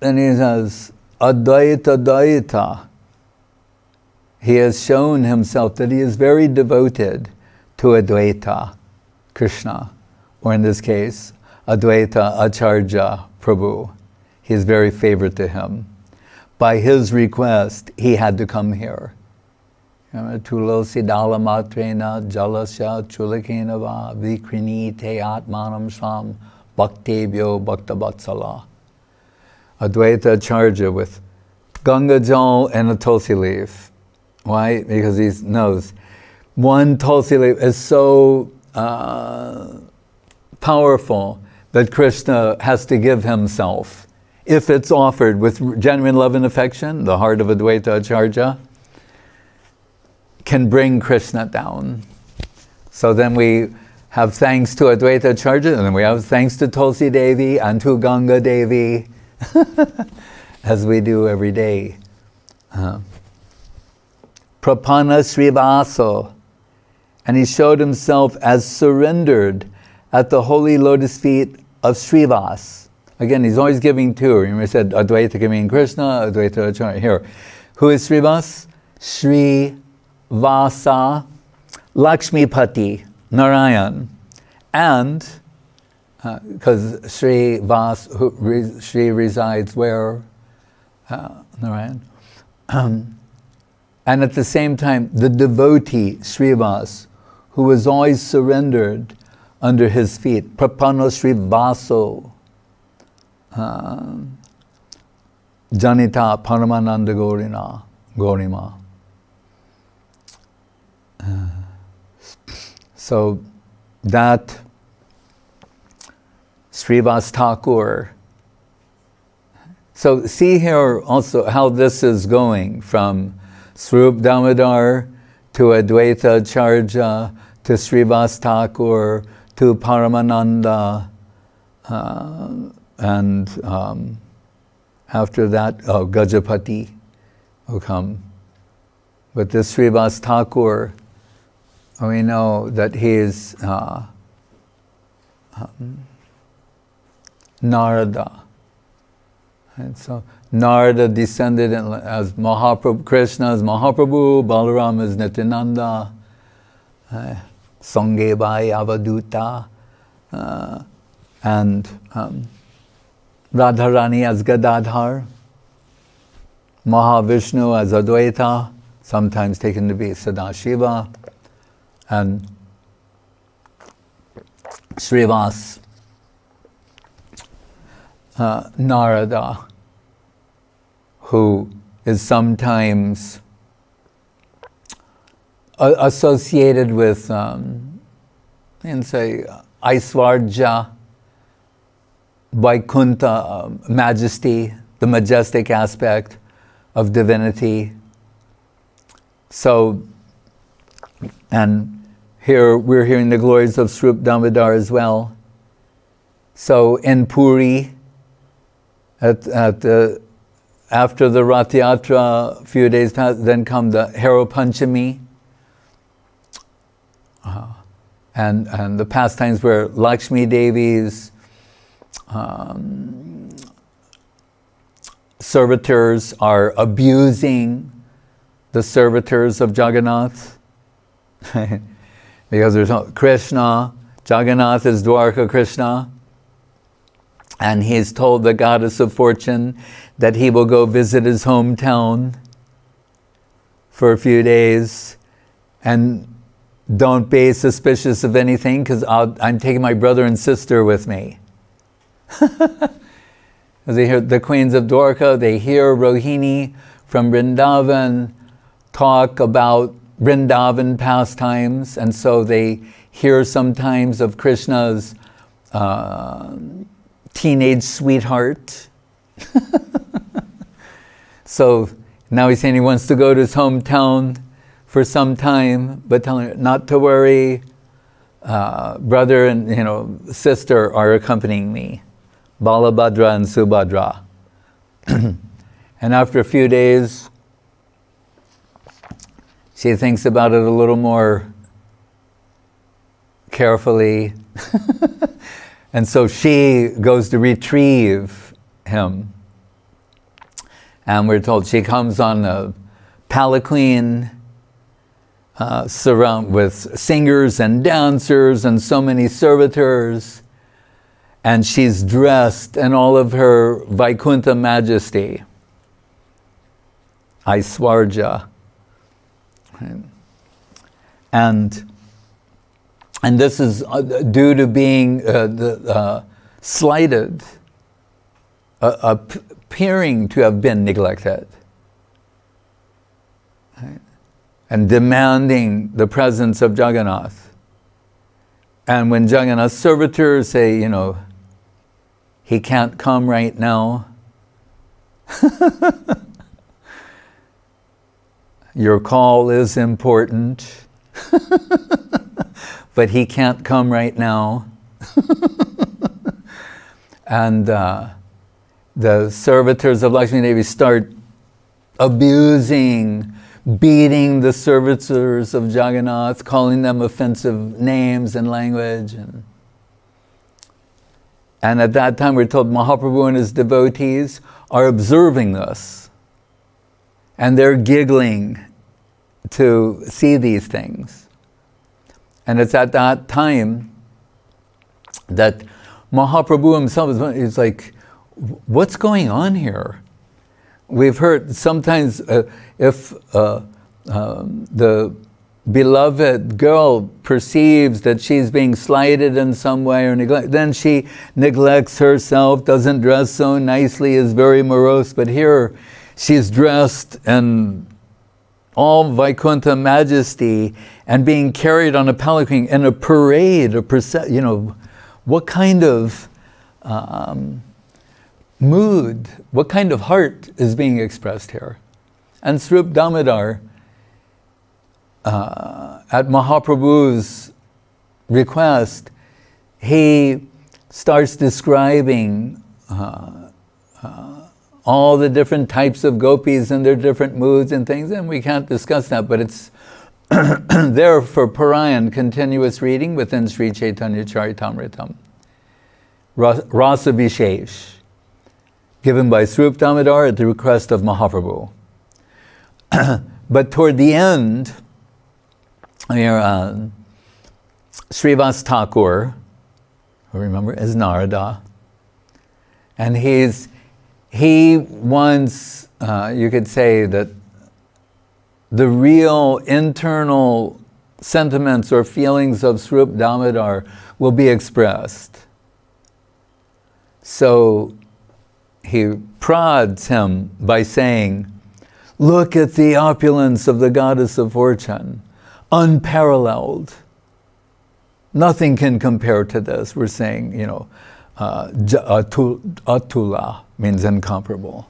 Then he says, Advaita Dvaita. He has shown himself that he is very devoted to Advaita, Krishna, or in this case, Advaita Acharya Prabhu. He is very favorite to him. By his request, he had to come here. Tulosi dalamatrena jalasya chulakena va vikrinite atmanam swam bhaktebhyo bhaktavatsala. Advaita Acharya with Ganga jal and a tulsi leaf. Why? Because he knows one tulsi leaf is so powerful that Krishna has to give himself. If it's offered with genuine love and affection, the heart of Advaita Acharya can bring Krishna down. So then we have thanks to Advaita Acharya, and then we have thanks to Tulsi Devi and to Ganga Devi, as we do every day. Prapanna Srivaso, and he showed himself as surrendered at the holy lotus feet of Srivas. Again, he's always giving two. Remember I said Advaita giving Krishna, Advaita Acharya. Here, who is Srivas? Srivasa Lakshmipati Narayan. And, because Sri resides where? Narayan. And at the same time, the devotee, Srivas, who was always surrendered under his feet. Prapanna Srivaso. Janita Paramananda Gorima. So that Srivas Thakur. So see here also how this is going from Srup Damodar to Advaita Acharya, to Srivas Thakur, to Paramananda, and after that, Gajapati will come. But this Srivas Thakur, we know that he is Narada. And so Narada descended as Mahaprabhu, Krishna as Mahaprabhu, Balaram as Nityananda, Sangebai Avaduta, and Radharani as Gadadhar, Mahavishnu as Advaita, sometimes taken to be Sadashiva, and Srivas Narada, who is sometimes associated with, say, Aishwarya, Vaikuntha, majesty, the majestic aspect of divinity. So, and here we're hearing the glories of Swarup Damodar as well. So in Puri, after the Rath Yatra, a few days past, then come the Hero Panchami, and the pastimes where Lakshmi Devi's servitors are abusing the servitors of Jagannath. Because there's no Krishna, Jagannath is Dwarka Krishna, and he's told the goddess of fortune that he will go visit his hometown for a few days, and don't be suspicious of anything because I'm taking my brother and sister with me. As they hear the queens of Dwarka, they hear Rohini from Vrindavan talk about Vrindavan pastimes, and so they hear sometimes of Krishna's teenage sweetheart. So now he's saying he wants to go to his hometown for some time, but telling her not to worry, brother and sister are accompanying me, Balabhadra and Subhadra. And after a few days, she thinks about it a little more carefully. And so she goes to retrieve him. And we're told she comes on a palanquin, surrounded with singers and dancers and so many servitors. And she's dressed in all of her Vaikuntha majesty, Aishwarya. And this is due to being slighted, appearing to have been neglected, right? And demanding the presence of Jagannath. And when Jagannath's servitors say, he can't come right now, your call is important, but he can't come right now. And the servitors of Lakshmi Devi start abusing, beating the servitors of Jagannath, calling them offensive names and language. And at that time we're told Mahaprabhu and his devotees are observing this. And they're giggling to see these things. And it's at that time that Mahaprabhu himself is like, what's going on here? We've heard sometimes if the beloved girl perceives that she's being slighted in some way or neglected, then she neglects herself, doesn't dress so nicely, is very morose. But here she's dressed in all Vaikuntha majesty and being carried on a palanquin in a parade, what kind of mood, what kind of heart is being expressed here? And Swarup Damodar at Mahaprabhu's request, he starts describing all the different types of gopis and their different moods and things, and we can't discuss that, but it's there for Parayan, continuous reading within Sri Chaitanya Charitamritam. Rasa Vishesh, given by Swarup Damodar at the request of Mahaprabhu. But toward the end, here, Srivas Thakur, who remember is Narada, and he wants, you could say that the real internal sentiments or feelings of Swarup Damodar will be expressed. So he prods him by saying, look at the opulence of the goddess of fortune, unparalleled. Nothing can compare to this. We're saying, atula means incomparable.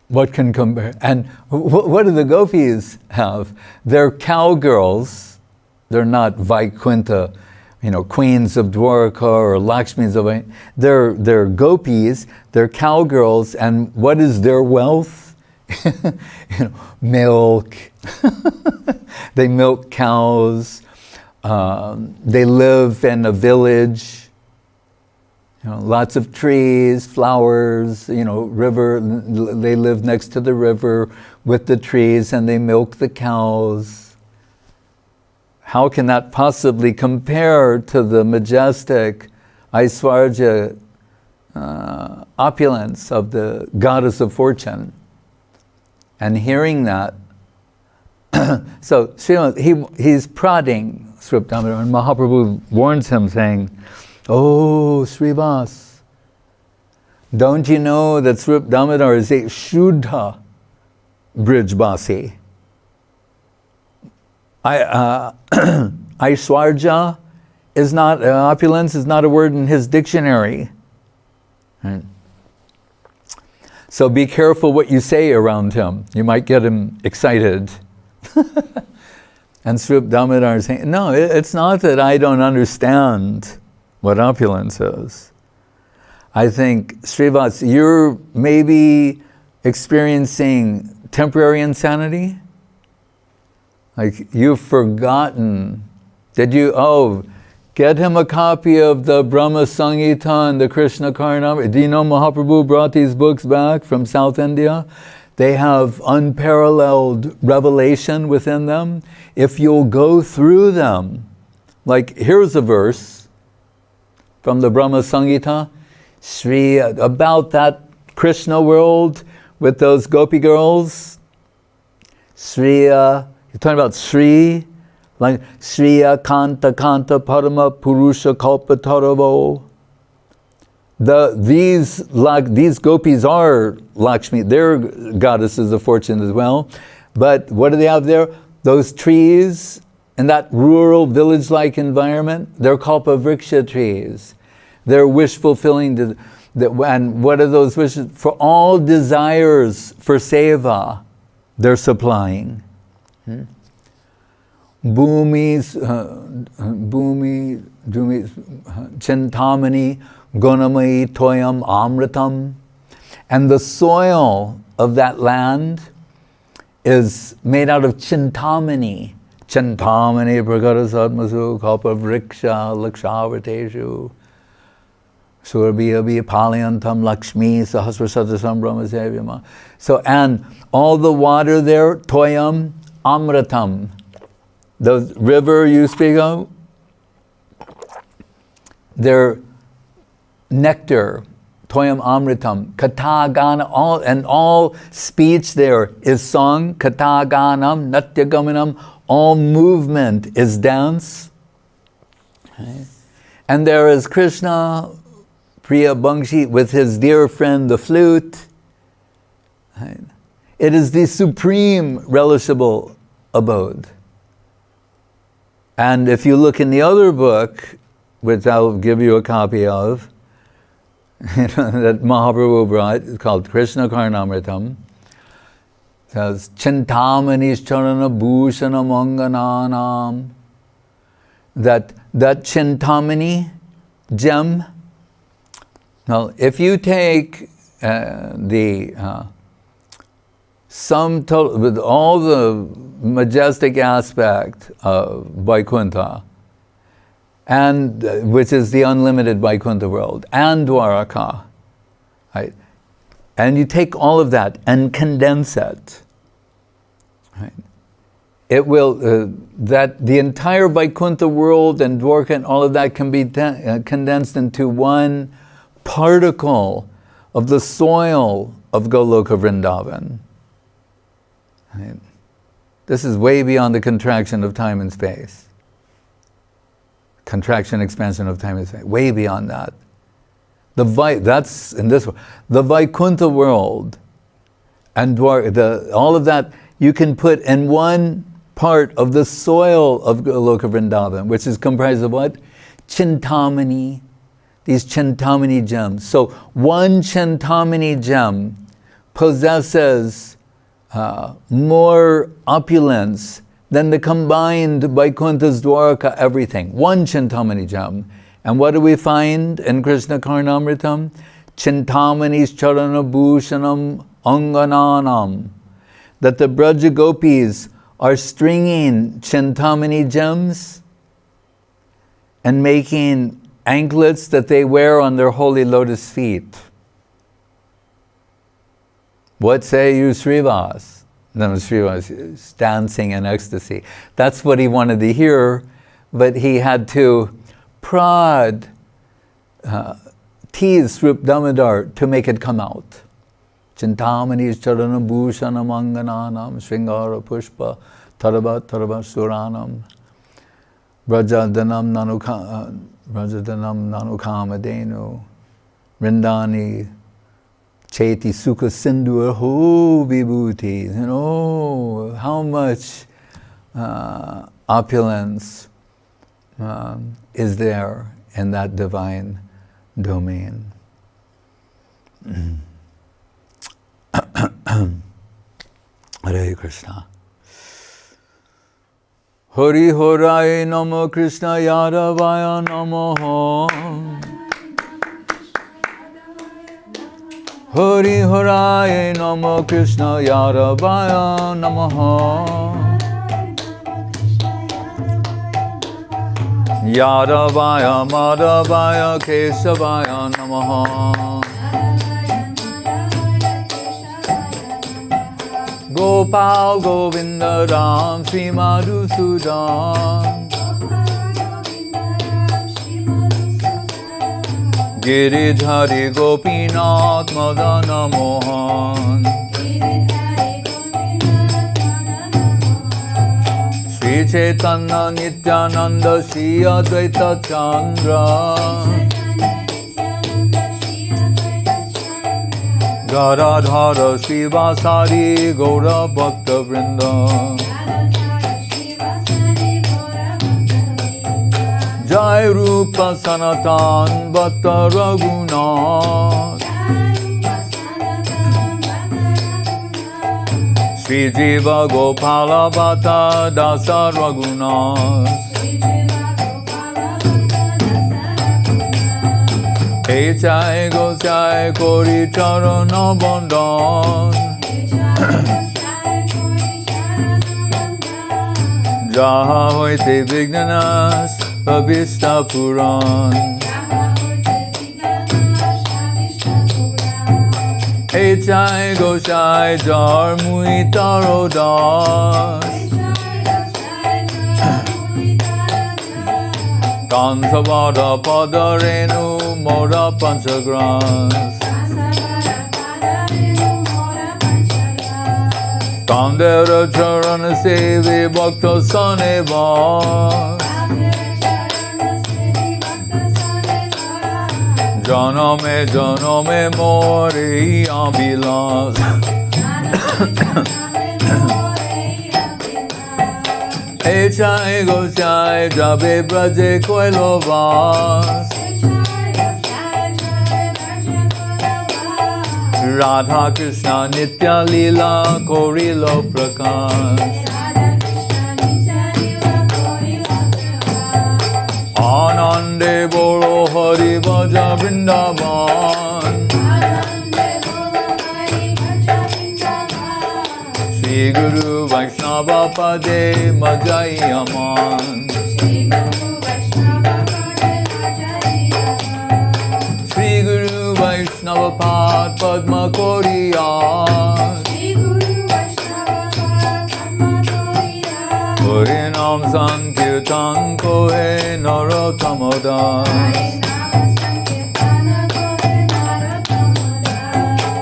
What can compare? And what do the gopis have? They're cowgirls. They're not Vaikuntha, queens of Dwarka or Lakshmis of. They're gopis. They're cowgirls. And what is their wealth? Milk. They milk cows. They live in a village. Lots of trees, flowers, river. They live next to the river with the trees and they milk the cows. How can that possibly compare to the majestic Aishwarya opulence of the goddess of fortune? And hearing that, so he's prodding Swarup Damodar, and Mahaprabhu warns him saying, oh, Srivas, don't you know that Swarup Damodar is a Shuddha Brijbasi? Aishwarya is not, opulence is not a word in his dictionary. Right? So be careful what you say around him. You might get him excited. And Swarup Damodar is saying, no, it's not that I don't understand what opulence is. I think, Srivas, you're maybe experiencing temporary insanity. Like you've forgotten. Get him a copy of the Brahma Samhita and the Krishna Karnam. Do you know Mahaprabhu brought these books back from South India? They have unparalleled revelation within them. If you'll go through them, like here's a verse from the Brahma Samhita, about that Krishna world with those gopi girls. You're talking about Sri, like Sriya Kanta Kanta Parama Purusha Kalpataravo. These gopis are Lakshmi, they're goddesses of fortune as well. But what do they have there? Those trees in that rural village-like environment, they're kalpavriksha trees. They're wish-fulfilling. And what are those wishes? For all desires for seva, they're supplying. Bhumi Chintamani Gunamai Toyam Amritam. And the soil of that land is made out of Chintamani. Chintamani Pragata Sadmasu Kalpa Vriksha Lakshavateshu Surabhi Palyantam Lakshmi Sahasrasata Brahma Sevyama. So, and all the water there, Toyam Amritam. The river you speak of, they're nectar, toyam amritam, katagana, all speech there is song, kataganam, natyagamanam, all movement is dance. Right? And there is Krishna, Priya Bangshi, with his dear friend the flute. Right? It is the supreme relishable abode. And if you look in the other book, which I'll give you a copy of, that Mahaprabhu brought, it's called Krishna Karnamritam. says, Chintamani's charana bhushanam angananam. That Chintamani gem. Now, if you take the sum total, with all the majestic aspect of Vaikuntha, and which is the unlimited Vaikuntha world, and Dwaraka, right? And you take all of that and condense it, right? It will, that the entire Vaikuntha world and Dwarka and all of that can be condensed into one particle of the soil of Goloka Vrindavan. Right? This is way beyond the contraction of time and space. Contraction, expansion of time and space, way beyond that. That's in this world. The Vaikuntha world and all of that you can put in one part of the soil of Goloka Vrindavan, which is comprised of what? Chintamani, these Chintamani gems. So one Chintamani gem possesses more opulence than the combined Vaikuntha's Dwaraka everything. One Chintamani gem. And what do we find in Krishna Karnamritam? Chintamani's charana bhushanam angananam. That the Braja Gopis are stringing Chintamani gems and making anklets that they wear on their holy lotus feet. What say you, Srivas? No, Srivas is dancing in ecstasy. That's what he wanted to hear, but he had to prod, tease Rup Damodar to make it come out. Chintamani charana bhushanam angananam sringara pushpa tarabat suranam brajadanam nanukamadenu rindani cheti sukha sindur ho vibhuti. You know, how much opulence is there in that divine domain. Hare Krishna. Hari Horai Namo Krishna Yadavaya Namo. Hari Horai Namo Krishna Yadavaya Namo. Yadavaya Madhavaya Kesavaya Namaha. Gopal Govinda Ram Sri Madhusudan. Giridhari Gopinath Madana Mohan. Sri Chaitanya Nityananda Sri Advaita Chandra. Gadadhara Srivasari Gaura Bhakta Vrinda. Jai Rupa Sanatan Bhatta Raghunath. Sri Jiva Gopala Bhatta Dasa Raghunath. Jai Gosai Kori Charana Bandhan. Jaha Hoite Vignanas Abhishta Puran. Jai Gosai Jar Mui Taro Das. Kansavada Padarenu Mora Panchagras. Kandera Charana Sevi Bhakta Sanevas. Janame Mori Abhilas. Jai Gosai Jabe Braje Koilovas. Radha Krishna Nitya Leela Korilo Prakash. Anande Bolo Hari Bhaja Vrindavan. Shri Guru Vaishnava Pade Majai Aman. Shri Guru Vaishnava Pad Padma Koriya. Harinam Sankirtan Kohe Narottamada.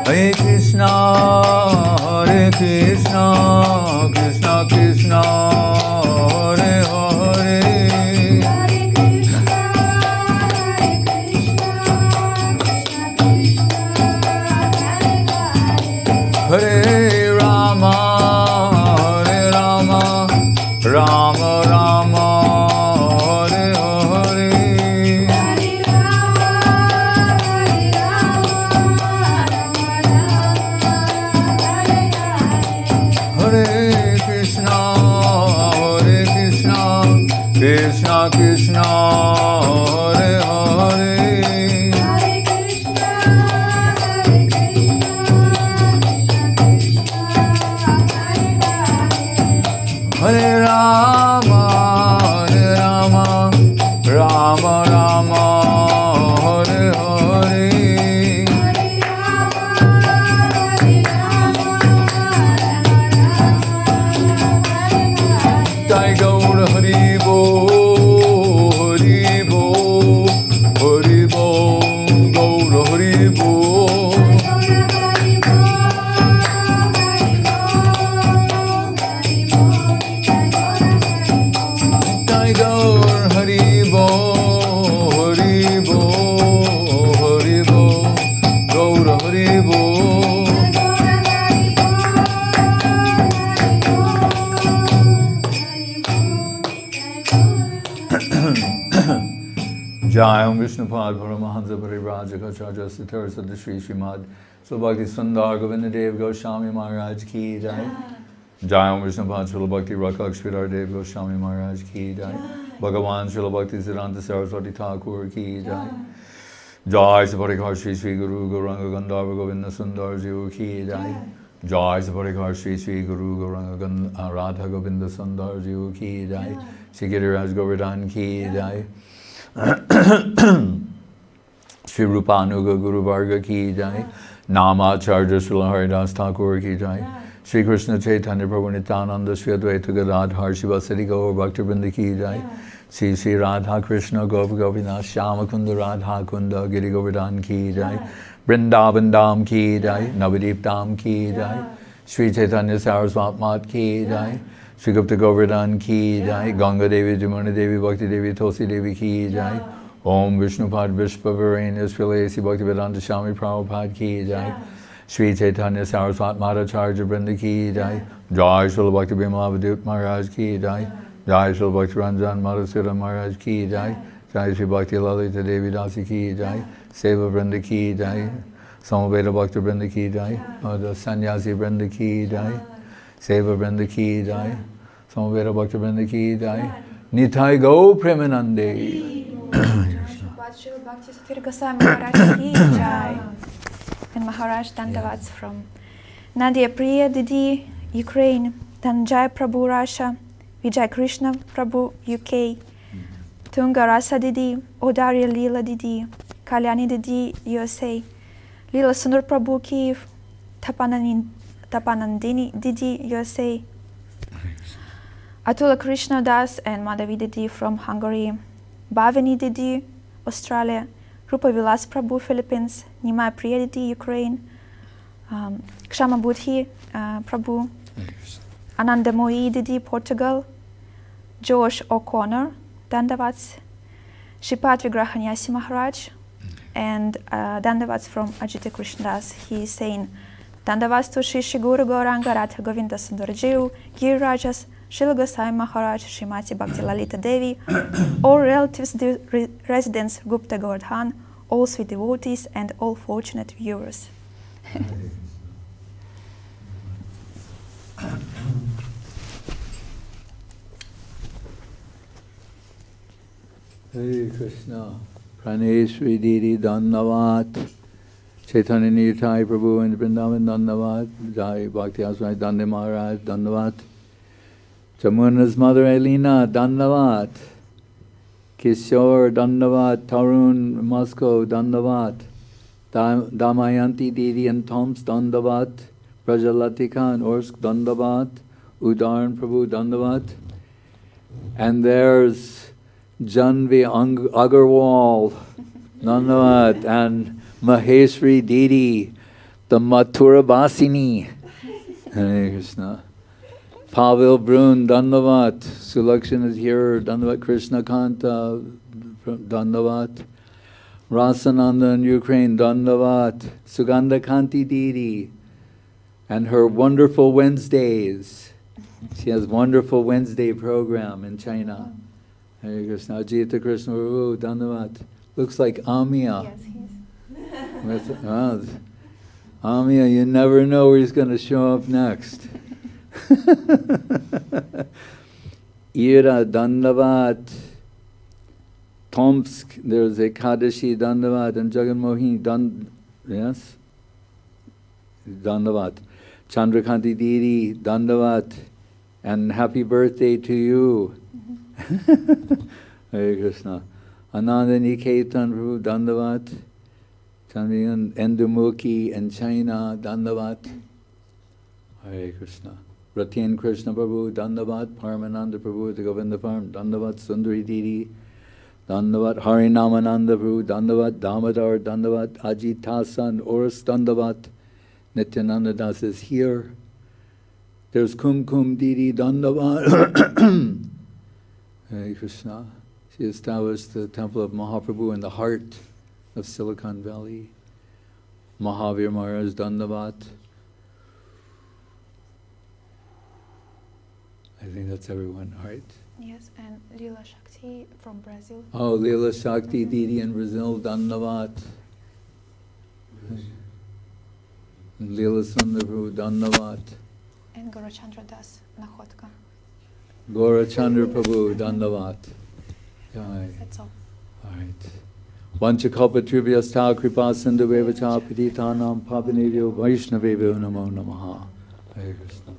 Hare Krishna, Hare Krishna, Krishna Krishna, Hare Hare. Hare Rama, Hare Rama, Rama Rama, Hare Hare. Hare Krishna, Hare Krishna, Krishna Krishna, Hare Hare. Hare Rama, Hare Rama, Rama Rama, Hare Hare. Jai Gaur Hari Bo, Hari Bo, Hari Bo, Gaur Hari Bo. Jai Gaur Hari Bo, Hari Bo, Hari Bo, Gaur Hari Bo. Jai Om Vishnupad Paramahansa Parivrajakacharya Satar Sadashri Srimad Bhakti Sudhir Govinda Dev Goswami Maharaj Ki Jai. Jai Om Vishnupad Srila Bhakti Rakshak Sridhar Dev Goswami Maharaj Ki Jai. Bhagavan Srila Bhakti Siddhanta Saraswati Thakur Ki Jai. Jai Saparikar Shri Shri Guru Gauranga Gandharva Govinda Sundar Jiva Ki Jai. Jai Saparikar Shri Shri Guru Gauranga Radha Govinda Sundar Jiva Ki Jai. Shri Giriraj Govardhan Ki Jai. Shri Rupanuga Guru Varga Ki Jai. Namacharya Srila Haridas Thakur Ki Jai. Shri Krishna Chaitanya Prabhu Nityananda Shri Advaita Gadadhar Shivasati Gaur Bhakta Vrinda Ki Jai. Shri Shri Radha Krishna Gop Govina Shyama Kunda Radha Kunda Giri Govardhan Ki Jai. Vrindavan Dham Ki Jai. Navadip Dham Ki Jai. Shri Chaitanya Saraswat Mat Ki Jai. Shri Gupta Govardhan Ki Jai. Ganga Devi Jamuna Devi Bhakti Devi Tulsi Devi Ki Jai. Om Vishnupad Vishvavarenya Srilesi Bhaktivedanta Swami Prabhupada Ki Jai. Shri Chaitanya Saraswat Madhacharya Vrinda Ki Jai. Jai Srila Bhakti Bimala Maharaj Ki Jai. Jai Srila Bhakti Ranjan Madhusudana Maharaj Ki Jai. Jai Shri Bhakti Lalita Devi Dasi Ki Jai. Seva Vrinda Ki Jai. Samaveda Bhakti Vrinda Ki Jai. The Sannyasi Vrinda Ki Jai. Seva Vrinda Ki Jai. Samaveda Bhakti Vrinda Ki Jai. Nitai Go Premanande. Bhakti Sudhir Goswami Maharaj Ki Jai. And Maharaj Dandavats from Nadia Priya Didi, Ukraine. Tanjai Prabhu, Russia. Vijay Krishna Prabhu, UK. Tunga Rasa Didi, Odarya Leela Didi, Kalyani Didi, USA. Leela Sunur Prabhu, Kiev. Tapanandini Didi, USA. Atula Krishna Das and Madhavi Didi from Hungary. Bhavani Didi, Australia. Rupa Vilas Prabhu, Philippines. Nimai Priya Didi, Ukraine. Kshama Budhi Prabhu. Anandamoyi Didi, Portugal. Josh O'Connor, Dandavats. Shipat Vigrahanyasi Maharaj. And Dandavats from Ajita Krishnadas. He is saying, Dandavats to Shri Guru Gauranga Radha Govinda Sundar Jiva, Girirajas, Srila Goswami Maharaj, Srimati Bhakti Lalita Devi, all relatives, residents, Gupta Govardhan, all sweet devotees, and all fortunate viewers. Hare Krishna. Praneshri Didi Dandavat. Chaitanya Nitai Prabhu and Vrindavan Dandavat. Jai Bhakti Aswai Dandi Maharaj Dandavat. Jamuna's mother Elena Dandavat. Kishore Dandavat. Tarun Moscow Dandavat. Damayanti Didi and Toms Dandavat. Brajalatika and Orsk Dandavat. Udaran Prabhu Dandavat. And there's Janvi Agarwal Dandavat and Maheshri Didi, the Mathura Basini. Hare Krishna. Pavel Brun Dandavat. Sulakshan is here. Dandavat. Krishna Kanta Dandavat. Rasananda in Ukraine Dandavat. Sugandha Kanti Didi and her wonderful Wednesdays. She has wonderful Wednesday program in China. Hare Krishna. Ajita Krishna Prabhu Dandavat. Looks like Amiya. Yes, he is. Amiya, you never know where he's going to show up next. Ira Dandavat. Tomsk, there's Ekadashi Dandavat and Jaganmohini yes? Dandavat. Chandrakanti Didi Dandavat. And happy birthday to you. Hare Krishna. Ananda Niketan Prabhu Dandavat. Chandriyan Endumukhi and China Dandavat. Hare Krishna. Ratyan Krishna Prabhu Dandavat. Paramananda Prabhu the Govinda Farm Dandavat. Sundari Didi Dandavat. Harinamananda Prabhu Dandavat. Damodar Dandavat. Ajitasan Oris Dandavat. Nityananda Das is here. There's Kumkum Didi Dandavat. Hare Krishna. She established the temple of Mahaprabhu in the heart of Silicon Valley. Mahavir Maharaj Dandavat. I think that's everyone, right? Yes, and Lila Shakti from Brazil. Oh, Lila Shakti Didi in Brazil, Dandavat. And Lila Sundarabhu, Dandavat. And Gorachandra Das, Nakhotka. Gorachandra Prabhu, Dandavat. Jai. That's all. All right. Vanchakalpatrubhyastha kripa sindhu vevacha patitanam pavanebhyo vaishnavebhyo namo namaha. Hare Krishna.